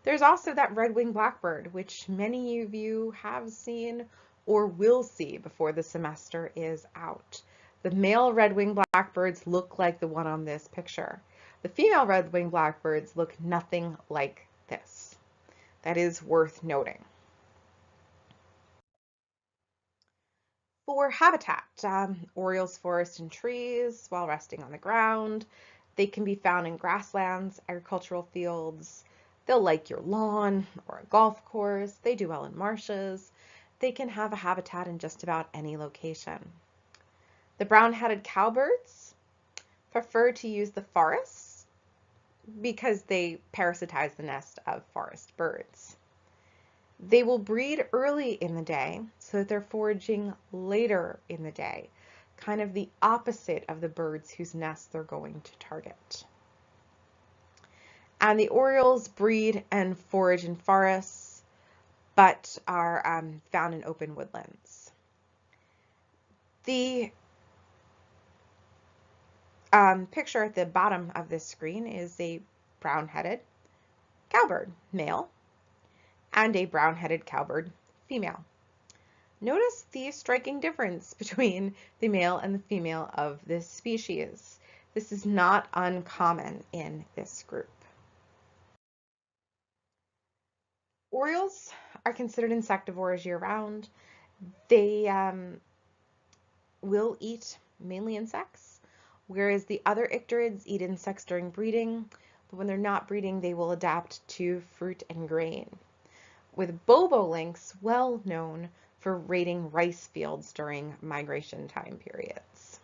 There's also that red-winged blackbird, which many of you have seen or will see before the semester is out. The male red-winged blackbirds look like the one on this picture. The female red-winged blackbirds look nothing like this. That is worth noting. For habitat, orioles forest in trees while resting on the ground. They can be found in grasslands, agricultural fields. They'll like your lawn or a golf course. They do well in marshes. They can have a habitat in just about any location. The brown-headed cowbirds prefer to use the forests because they parasitize the nest of forest birds. They will breed early in the day so that they're foraging later in the day, kind of the opposite of the birds whose nests they're going to target. And the orioles breed and forage in forests, but are found in open woodlands. The picture at the bottom of this screen is a brown-headed cowbird, male, and a brown-headed cowbird, female. Notice the striking difference between the male and the female of this species. This is not uncommon in this group. Orioles are considered insectivores year-round. They will eat mainly insects, whereas the other icterids eat insects during breeding, but when they're not breeding, they will adapt to fruit and grain, with bobolinks well known for raiding rice fields during migration time periods.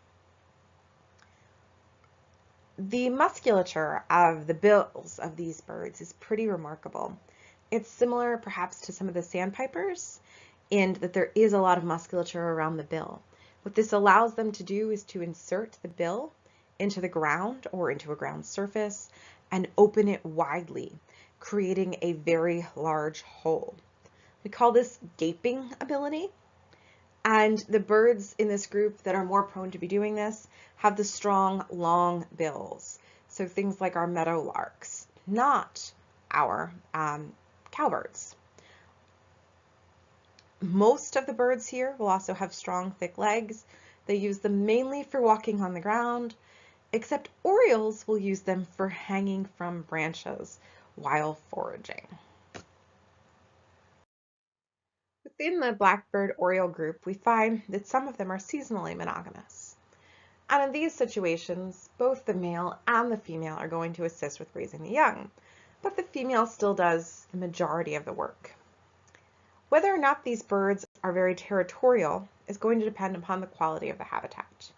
The musculature of the bills of these birds is pretty remarkable. It's similar perhaps to some of the sandpipers in that there is a lot of musculature around the bill. What this allows them to do is to insert the bill into the ground or into a ground surface and open it widely, creating a very large hole. We call this gaping ability. And the birds in this group that are more prone to be doing this have the strong, long bills. So things like our meadowlarks, not our cowbirds. Most of the birds here will also have strong, thick legs. They use them mainly for walking on the ground, except orioles will use them for hanging from branches while foraging. Within the blackbird oriole group, we find that some of them are seasonally monogamous. And in these situations, both the male and the female are going to assist with raising the young, but the female still does the majority of the work. Whether or not these birds are very territorial is going to depend upon the quality of the habitat.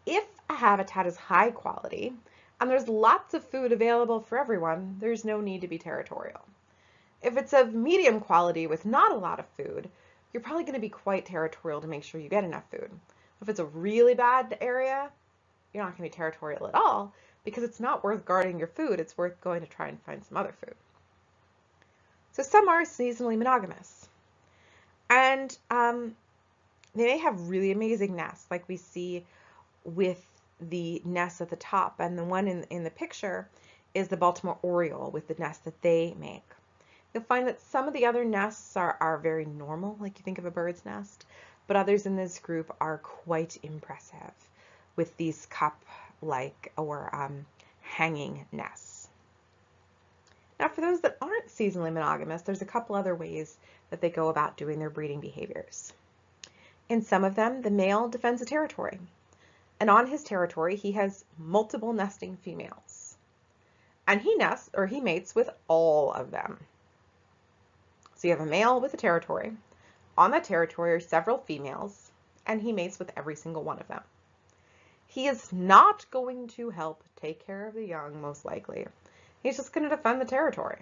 If a habitat is high quality and there's lots of food available for everyone, there's no need to be territorial. If it's of medium quality with not a lot of food, you're probably going to be quite territorial to make sure you get enough food. If it's a really bad area, you're not going to be territorial at all because it's not worth guarding your food. It's worth going to try and find some other food. So some are seasonally monogamous. And they may have really amazing nests like we see with the nest at the top. And the one in the picture is the Baltimore Oriole with the nest that they make. You'll find that some of the other nests are very normal, like you think of a bird's nest, but others in this group are quite impressive with these cup-like or hanging nests. Now, for those that aren't seasonally monogamous, there's a couple other ways that they go about doing their breeding behaviors. In some of them, the male defends a territory, and on his territory, he has multiple nesting females, and he mates with all of them. So you have a male with a territory. On that territory are several females, and he mates with every single one of them. He is not going to help take care of the young, most likely. He's just going to defend the territory.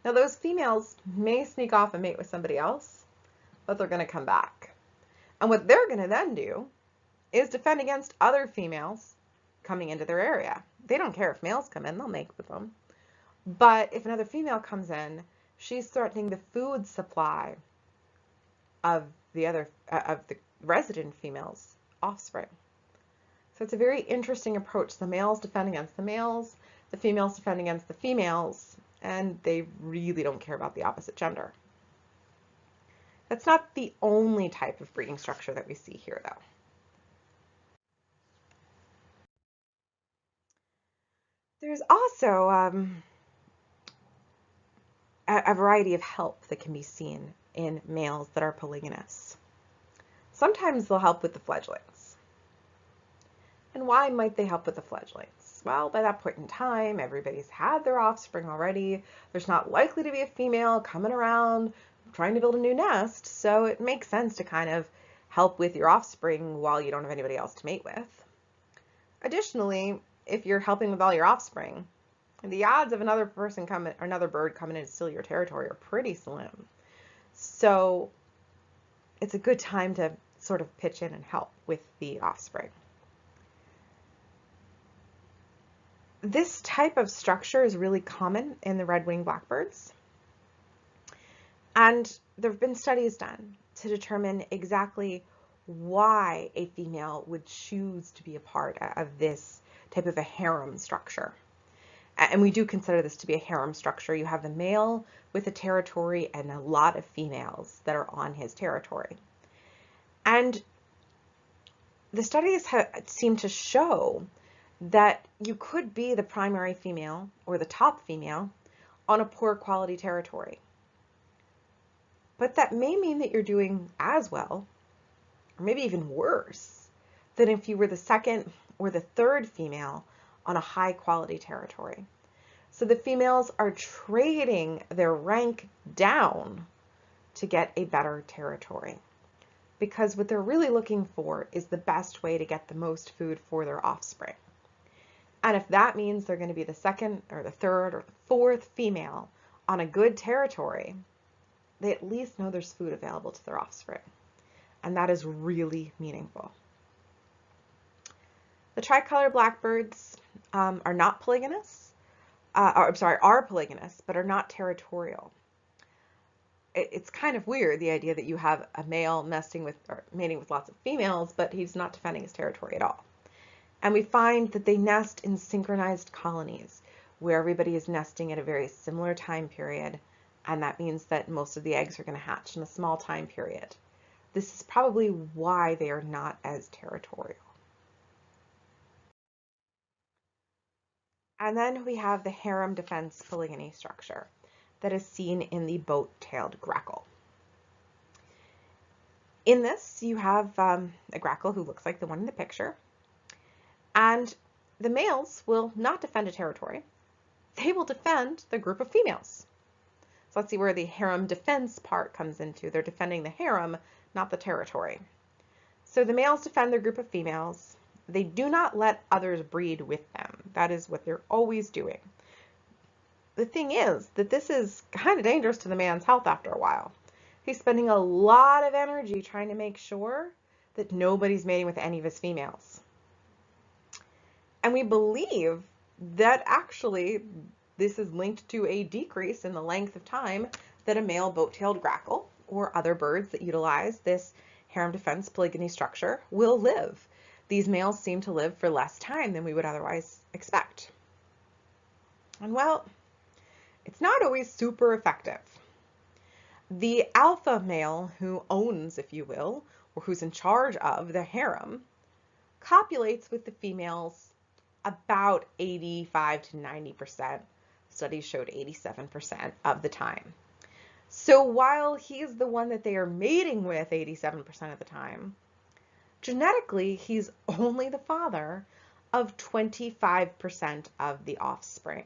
Now, those females may sneak off and mate with somebody else, but they're going to come back. And what they're going to then do is defend against other females coming into their area. They don't care if males come in, they'll mate with them. But if another female comes in, she's threatening the food supply of the resident female's offspring. So it's a very interesting approach. The males defend against the males, the females defend against the females, and they really don't care about the opposite gender. That's not the only type of breeding structure that we see here, though. There's also a variety of help that can be seen in males that are polygynous. Sometimes they'll help with the fledglings. And why might they help with the fledglings? Well, by that point in time, everybody's had their offspring already. There's not likely to be a female coming around trying to build a new nest, so it makes sense to kind of help with your offspring while you don't have anybody else to mate with. Additionally, if you're helping with all your offspring, the odds of another bird coming in to steal your territory are pretty slim. So it's a good time to sort of pitch in and help with the offspring. This type of structure is really common in the red-winged blackbirds. And there have been studies done to determine exactly why a female would choose to be a part of this type of a harem structure. And we do consider this to be a harem structure. You have a male with a territory and a lot of females that are on his territory. And the studies seem to show that you could be the primary female or the top female on a poor quality territory. But that may mean that you're doing as well, or maybe even worse, than if you were the second or the third female on a high quality territory. So the females are trading their rank down to get a better territory, because what they're really looking for is the best way to get the most food for their offspring. And if that means they're going to be the second or the third or the fourth female on a good territory, they at least know there's food available to their offspring. And that is really meaningful. The tricolor blackbirds are not polygamous, are polygamous, but are not territorial. It's kind of weird, the idea that you have a male nesting with or mating with lots of females, but he's not defending his territory at all. And we find that they nest in synchronized colonies where everybody is nesting at a very similar time period, and that means that most of the eggs are going to hatch in a small time period. This is probably why they are not as territorial. And then we have the harem defense polygamy structure that is seen in the boat-tailed grackle. In this, you have a grackle who looks like the one in the picture, and the males will not defend a territory. They will defend the group of females. So let's see where the harem defense part comes into. They're defending the harem, not the territory. So the males defend their group of females. They do not let others breed with them. That is what they're always doing. The thing is that this is kind of dangerous to the man's health after a while. He's spending a lot of energy trying to make sure that nobody's mating with any of his females. And we believe that actually this is linked to a decrease in the length of time that a male boat-tailed grackle or other birds that utilize this harem defense polygamy structure will live. These males seem to live for less time than we would otherwise expect. And well, it's not always super effective. The alpha male who owns, if you will, or who's in charge of the harem, copulates with the females about 85 to 90%. Studies showed 87% of the time. So while he's the one that they are mating with 87% of the time, genetically, he's only the father of 25% of the offspring.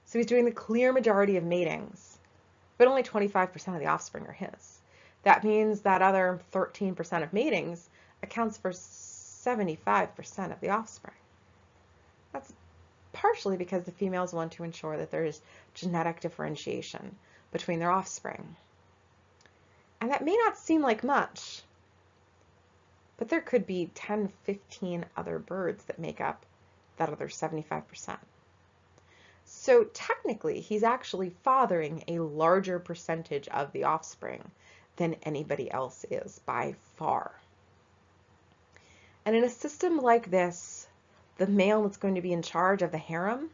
So he's doing the clear majority of matings, but only 25% of the offspring are his. That means that other 13% of matings accounts for 75% of the offspring. That's partially because the females want to ensure that there's genetic differentiation between their offspring. And that may not seem like much, but there could be 10, 15 other birds that make up that other 75%. So technically, he's actually fathering a larger percentage of the offspring than anybody else is by far. And in a system like this, the male that's going to be in charge of the harem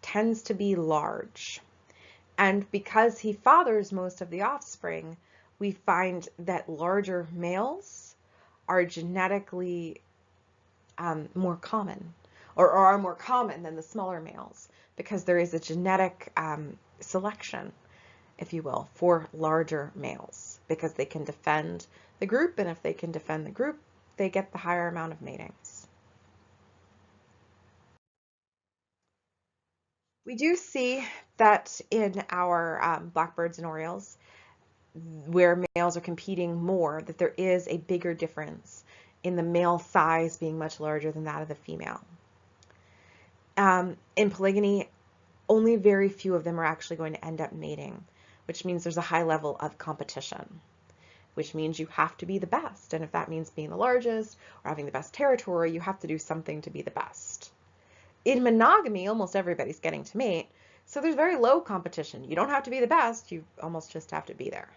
tends to be large. And because he fathers most of the offspring, we find that larger males are genetically more common, or are more common than the smaller males, because there is a genetic selection, if you will, for larger males. because they can defend the group, and if they can defend the group, they get the higher amount of matings. We do see that in our blackbirds and orioles, where males are competing more, that there is a bigger difference in the male size being much larger than that of the female. In polygamy, only very few of them are actually going to end up mating, which means there's a high level of competition, which means you have to be the best. And if that means being the largest or having the best territory, you have to do something to be the best. In monogamy, almost everybody's getting to mate, so there's very low competition. You don't have to be the best, you almost just have to be there.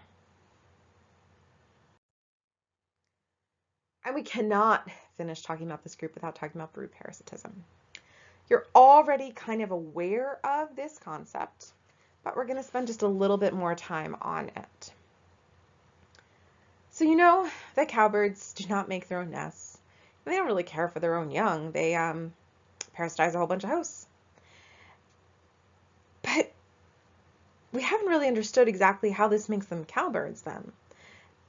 And we cannot finish talking about this group without talking about brood parasitism. You're already kind of aware of this concept, but we're going to spend just a little bit more time on it. So you know that cowbirds do not make their own nests. They don't really care for their own young. They parasitize a whole bunch of hosts. But we haven't really understood exactly how this makes them cowbirds then.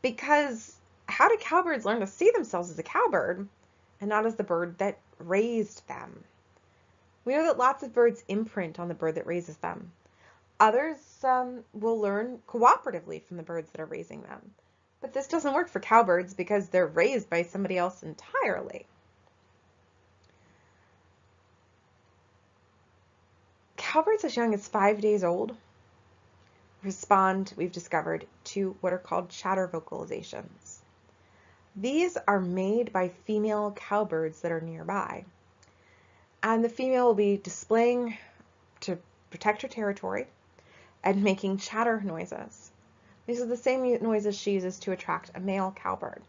Because how do cowbirds learn to see themselves as a cowbird and not as the bird that raised them? We know that lots of birds imprint on the bird that raises them. Others will learn cooperatively from the birds that are raising them. But this doesn't work for cowbirds because they're raised by somebody else entirely. Cowbirds as young as 5 days old respond, we've discovered, to what are called chatter vocalizations. These are made by female cowbirds that are nearby. And the female will be displaying to protect her territory and making chatter noises. These are the same noises she uses to attract a male cowbird.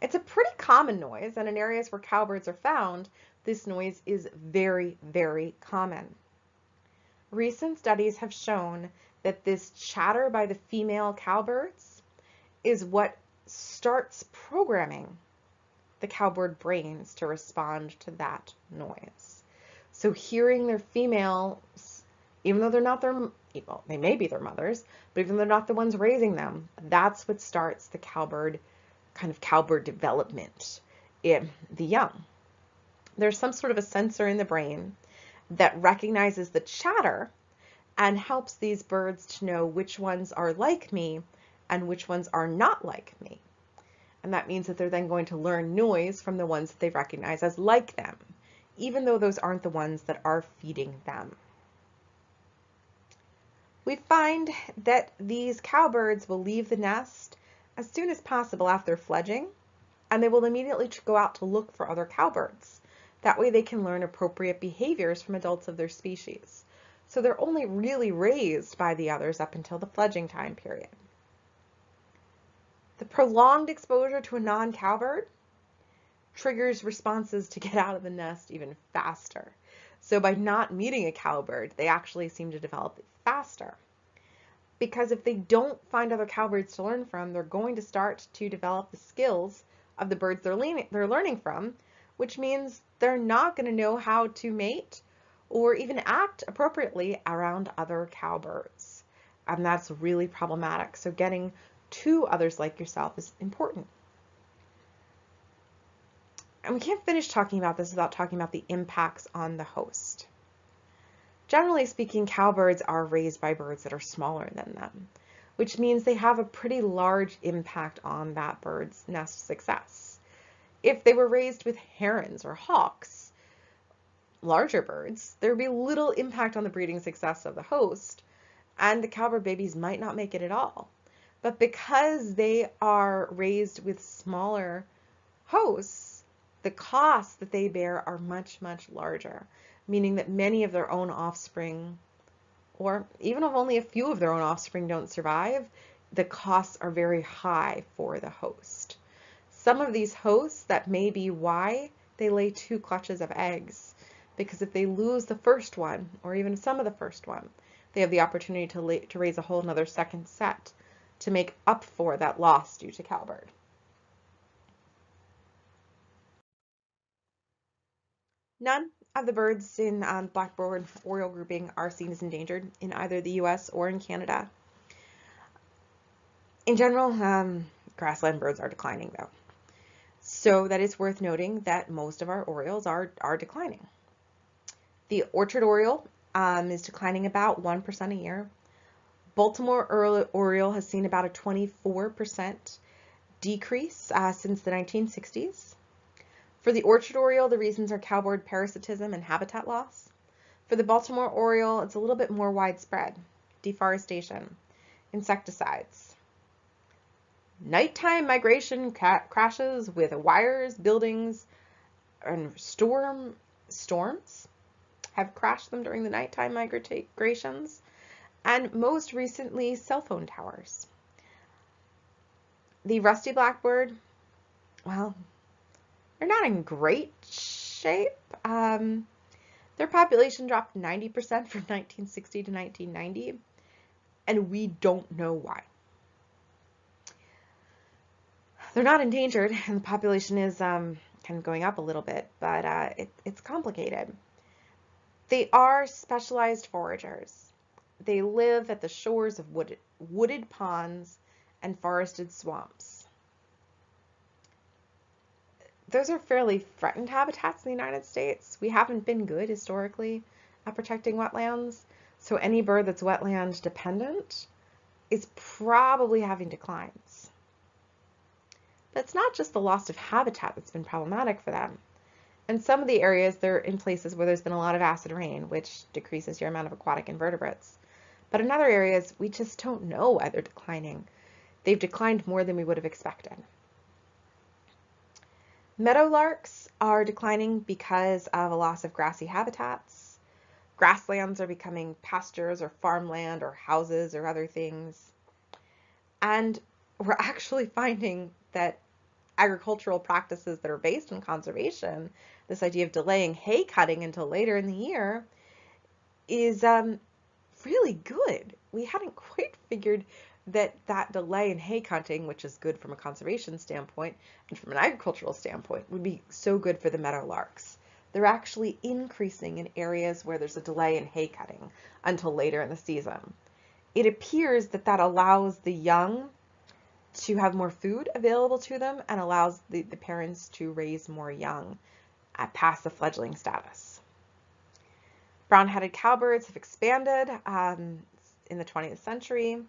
It's a pretty common noise, and in areas where cowbirds are found, this noise is very, very common. Recent studies have shown that this chatter by the female cowbirds is what starts programming the cowbird brains to respond to that noise. So hearing their females, even though they're not their, well, they may be their mothers, but even though they're not the ones raising them, that's what starts the cowbird, kind of cowbird development in the young. There's some sort of a sensor in the brain that recognizes the chatter and helps these birds to know which ones are like me and which ones are not like me. And that means that they're then going to learn noise from the ones that they recognize as like them, even though those aren't the ones that are feeding them. We find that these cowbirds will leave the nest as soon as possible after fledging, and they will immediately go out to look for other cowbirds. That way they can learn appropriate behaviors from adults of their species. So they're only really raised by the others up until the fledging time period. The prolonged exposure to a non-cowbird triggers responses to get out of the nest even faster. So by not meeting a cowbird, they actually seem to develop faster. Because if they don't find other cowbirds to learn from, they're going to start to develop the skills of the birds they're learning from, which means they're not going to know how to mate or even act appropriately around other cowbirds. And that's really problematic. So getting to others like yourself is important. And we can't finish talking about this without talking about the impacts on the host. Generally speaking, cowbirds are raised by birds that are smaller than them, which means they have a pretty large impact on that bird's nest success. If they were raised with herons or hawks, larger birds, there would be little impact on the breeding success of the host, and the cowbird babies might not make it at all. But because they are raised with smaller hosts, the costs that they bear are much, much larger, meaning that many of their own offspring, or even if only a few of their own offspring don't survive, the costs are very high for the host. Some of these hosts, that may be why they lay 2 clutches of eggs, because if they lose the first one, or even some of the first one, they have the opportunity to raise a whole another second set to make up for that loss due to cowbird. None of the birds in blackbird oriole grouping are seen as endangered in either the US or in Canada. In general, grassland birds are declining though. So that is worth noting that most of our orioles are declining. The orchard oriole is declining about 1% a year. Baltimore oriole has seen about a 24% decrease since the 1960s. For the orchard oriole, the reasons are cowbird parasitism and habitat loss. For the Baltimore oriole, it's a little bit more widespread. Deforestation, insecticides. Nighttime migration crashes with wires, buildings, and storms have crashed them during the nighttime migrations. And most recently, cell phone towers. The rusty blackbird, well, they're not in great shape. Their population dropped 90% from 1960 to 1990, and we don't know why. They're not endangered, and the population is kind of going up a little bit, but it's complicated. They are specialized foragers. They live at the shores of wooded ponds and forested swamps. Those are fairly threatened habitats in the United States. We haven't been good historically at protecting wetlands, so any bird that's wetland dependent is probably having declines. But it's not just the loss of habitat that's been problematic for them. In some of the areas, they're in places where there's been a lot of acid rain, which decreases your amount of aquatic invertebrates. But in other areas, we just don't know why they're declining. They've declined more than we would have expected. Meadowlarks are declining because of a loss of grassy habitats. Grasslands are becoming pastures or farmland or houses or other things. And we're actually finding that agricultural practices that are based on conservation, this idea of delaying hay cutting until later in the year, is really good. We hadn't quite figured that delay in hay cutting, which is good from a conservation standpoint and from an agricultural standpoint, would be so good for the meadowlarks. They're actually increasing in areas where there's a delay in hay cutting until later in the season. It appears that allows the young to have more food available to them and allows the parents to raise more young past the fledgling status. Brown-headed cowbirds have expanded in the 20th century.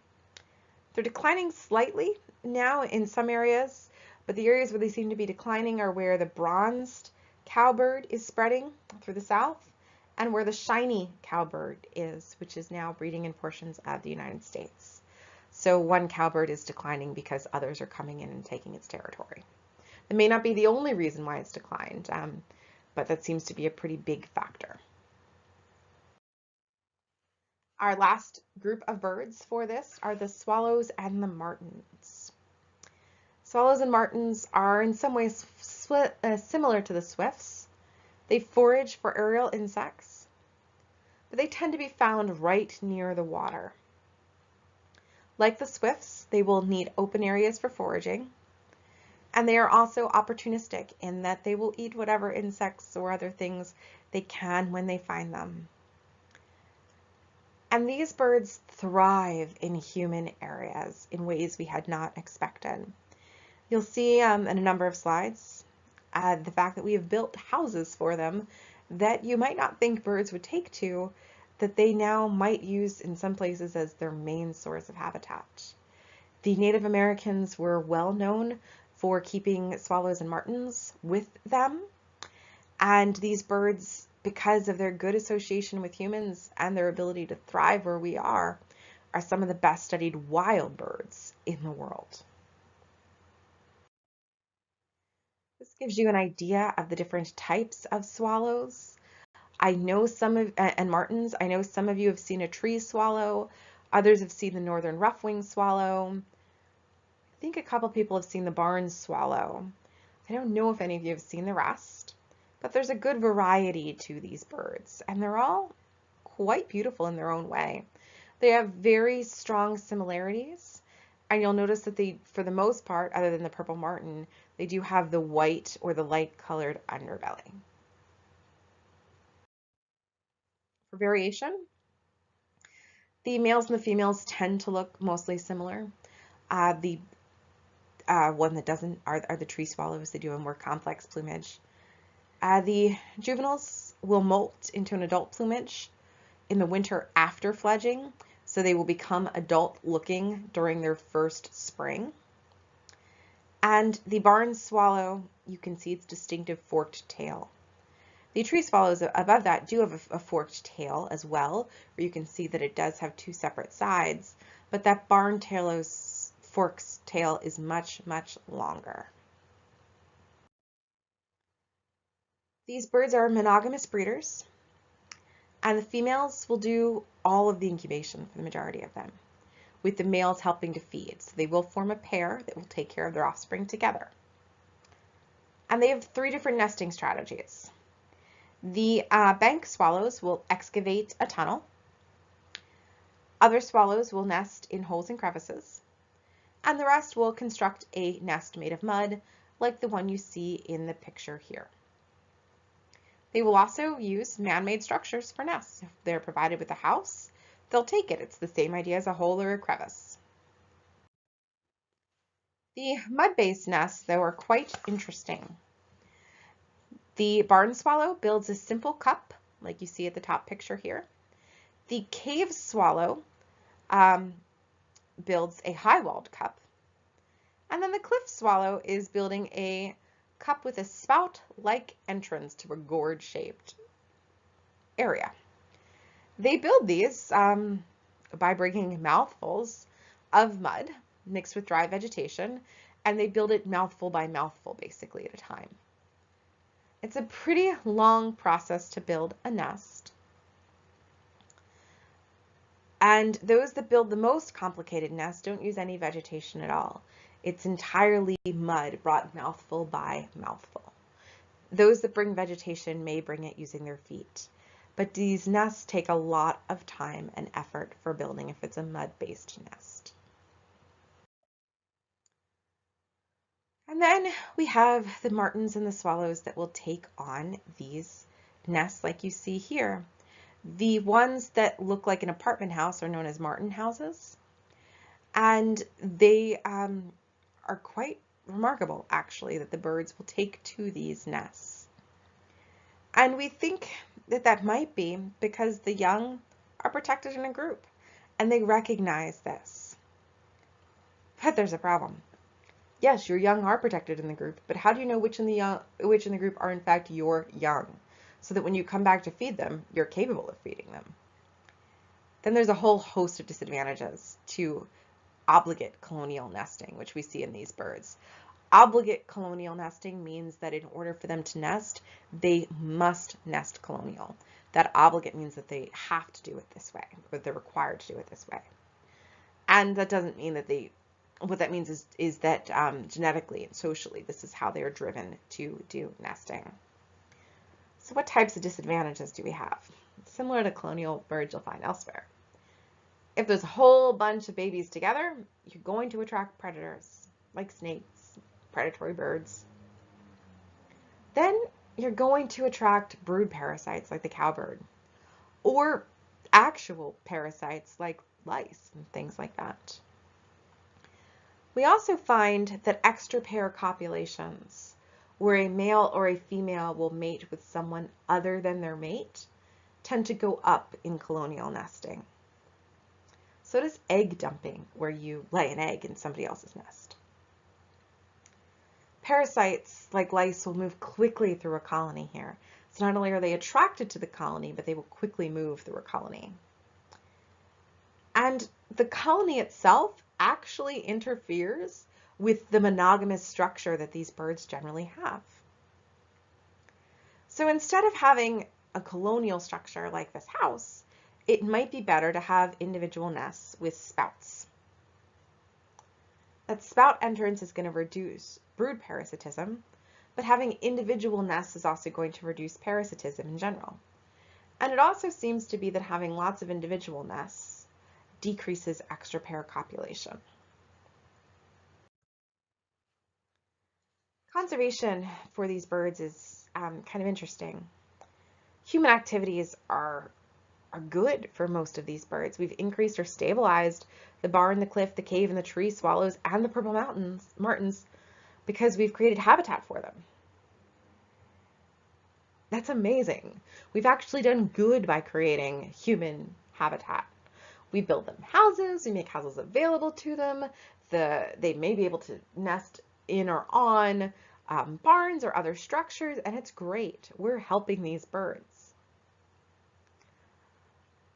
They're declining slightly now in some areas, but the areas where they seem to be declining are where the bronzed cowbird is spreading through the South and where the shiny cowbird is, which is now breeding in portions of the United States. So one cowbird is declining because others are coming in and taking its territory. That may not be the only reason why it's declined, but that seems to be a pretty big factor. Our last group of birds for this are the swallows and the martins. Swallows and martins are in some ways similar to the swifts. They forage for aerial insects, but they tend to be found right near the water. Like the swifts, they will need open areas for foraging, and they are also opportunistic in that they will eat whatever insects or other things they can when they find them. And these birds thrive in human areas in ways we had not expected. You'll see in a number of slides the fact that we have built houses for them that you might not think birds would take to, that they now might use in some places as their main source of habitat. The Native Americans were well known for keeping swallows and martins with them, and these birds, because of their good association with humans and their ability to thrive where we are some of the best studied wild birds in the world. This gives you an idea of the different types of swallows. I know and martins, I know some of you have seen a tree swallow, others have seen the northern rough-winged swallow. I think a couple people have seen the barn swallow. I don't know if any of you have seen the rest. But there's a good variety to these birds, and they're all quite beautiful in their own way. They have very strong similarities, and you'll notice that they, for the most part, other than the purple martin, they do have the white or the light colored underbelly. For variation, the males and the females tend to look mostly similar. The one that doesn't are the tree swallows. They do have more complex plumage. The juveniles will molt into an adult plumage in the winter after fledging, so they will become adult looking during their first spring. And the barn swallow, you can see its distinctive forked tail. The tree swallows above that do have a forked tail as well, where you can see that it does have two separate sides, but that barn swallow's forked tail is much, much longer. These birds are monogamous breeders, and the females will do all of the incubation for the majority of them, with the males helping to feed. So they will form a pair that will take care of their offspring together. And they have 3 different nesting strategies. The bank swallows will excavate a tunnel. Other swallows will nest in holes and crevices. And the rest will construct a nest made of mud, like the one you see in the picture here. They will also use man-made structures for nests. If they're provided with a house, they'll take it. It's the same idea as a hole or a crevice. The mud-based nests, though, are quite interesting. The barn swallow builds a simple cup, like you see at the top picture here. The cave swallow builds a high-walled cup. And then the cliff swallow is building a cup with a spout-like entrance to a gourd-shaped area. They build these by breaking mouthfuls of mud mixed with dry vegetation, and they build it mouthful by mouthful, basically, at a time. It's a pretty long process to build a nest. And those that build the most complicated nests don't use any vegetation at all. It's entirely mud brought mouthful by mouthful. Those that bring vegetation may bring it using their feet. But these nests take a lot of time and effort for building if it's a mud-based nest. And then we have the martins and the swallows that will take on these nests like you see here. The ones that look like an apartment house are known as martin houses. And they are quite remarkable, actually, that the birds will take to these nests. And we think that that might be because the young are protected in a group, and they recognize this. But there's a problem. Yes, your young are protected in the group, but how do you know which in the group are in fact your young, so that when you come back to feed them, you're capable of feeding them? Then there's a whole host of disadvantages to obligate colonial nesting, which we see in these birds. Obligate colonial nesting means that in order for them to nest, they must nest colonial. That obligate means that they have to do it this way, or they're required to do it this way. And that doesn't mean that what that means is that genetically and socially, this is how they are driven to do nesting. So what types of disadvantages do we have? Similar to colonial birds you'll find elsewhere. If there's a whole bunch of babies together, you're going to attract predators, like snakes, predatory birds. Then you're going to attract brood parasites like the cowbird, or actual parasites like lice and things like that. We also find that extra pair copulations, where a male or a female will mate with someone other than their mate, tend to go up in colonial nesting. So does egg dumping, where you lay an egg in somebody else's nest. Parasites like lice will move quickly through a colony here. So not only are they attracted to the colony, but they will quickly move through a colony. And the colony itself actually interferes with the monogamous structure that these birds generally have. So instead of having a colonial structure like this house, it might be better to have individual nests with spouts. That spout entrance is going to reduce brood parasitism, but having individual nests is also going to reduce parasitism in general. And it also seems to be that having lots of individual nests decreases extra pair copulation. Conservation for these birds is kind of interesting. Human activities are are good for most of these birds. We've increased or stabilized the barn, the cliff, the cave, and the tree swallows, and the purple martins because we've created habitat for them. That's amazing. We've actually done good by creating human habitat. We build them houses, we make houses available to them. They may be able to nest in or on barns or other structures, and it's great. We're helping these birds.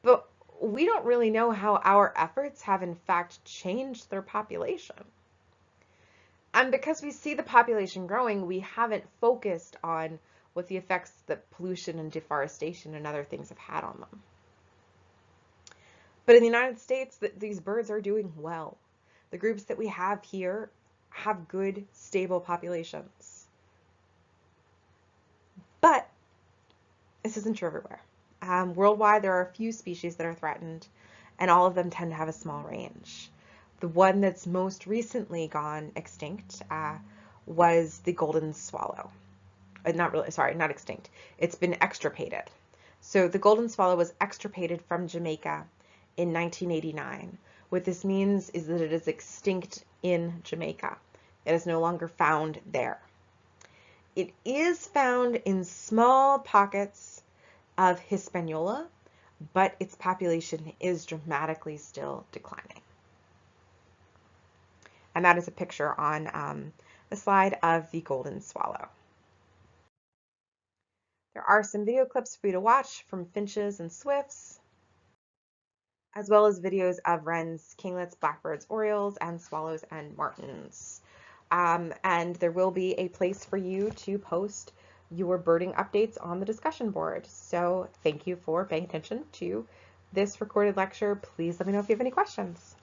But we don't really know how our efforts have in fact changed their population. And because we see the population growing, we haven't focused on what the effects that pollution and deforestation and other things have had on them. But in the United States, these birds are doing well. The groups that we have here have good, stable populations. But this isn't true everywhere. Worldwide, there are a few species that are threatened, and all of them tend to have a small range. The one that's most recently gone extinct was the golden swallow. Not extinct. It's been extirpated. So the golden swallow was extirpated from Jamaica in 1989. What this means is that it is extinct in Jamaica. It is no longer found there. It is found in small pockets of Hispaniola, but its population is dramatically still declining. And that is a picture on the slide of the golden swallow. There are some video clips for you to watch from finches and swifts, as well as videos of wrens, kinglets, blackbirds, orioles, and swallows and martins. And there will be a place for you to post your birding updates on the discussion board. So thank you for paying attention to this recorded lecture. Please let me know if you have any questions.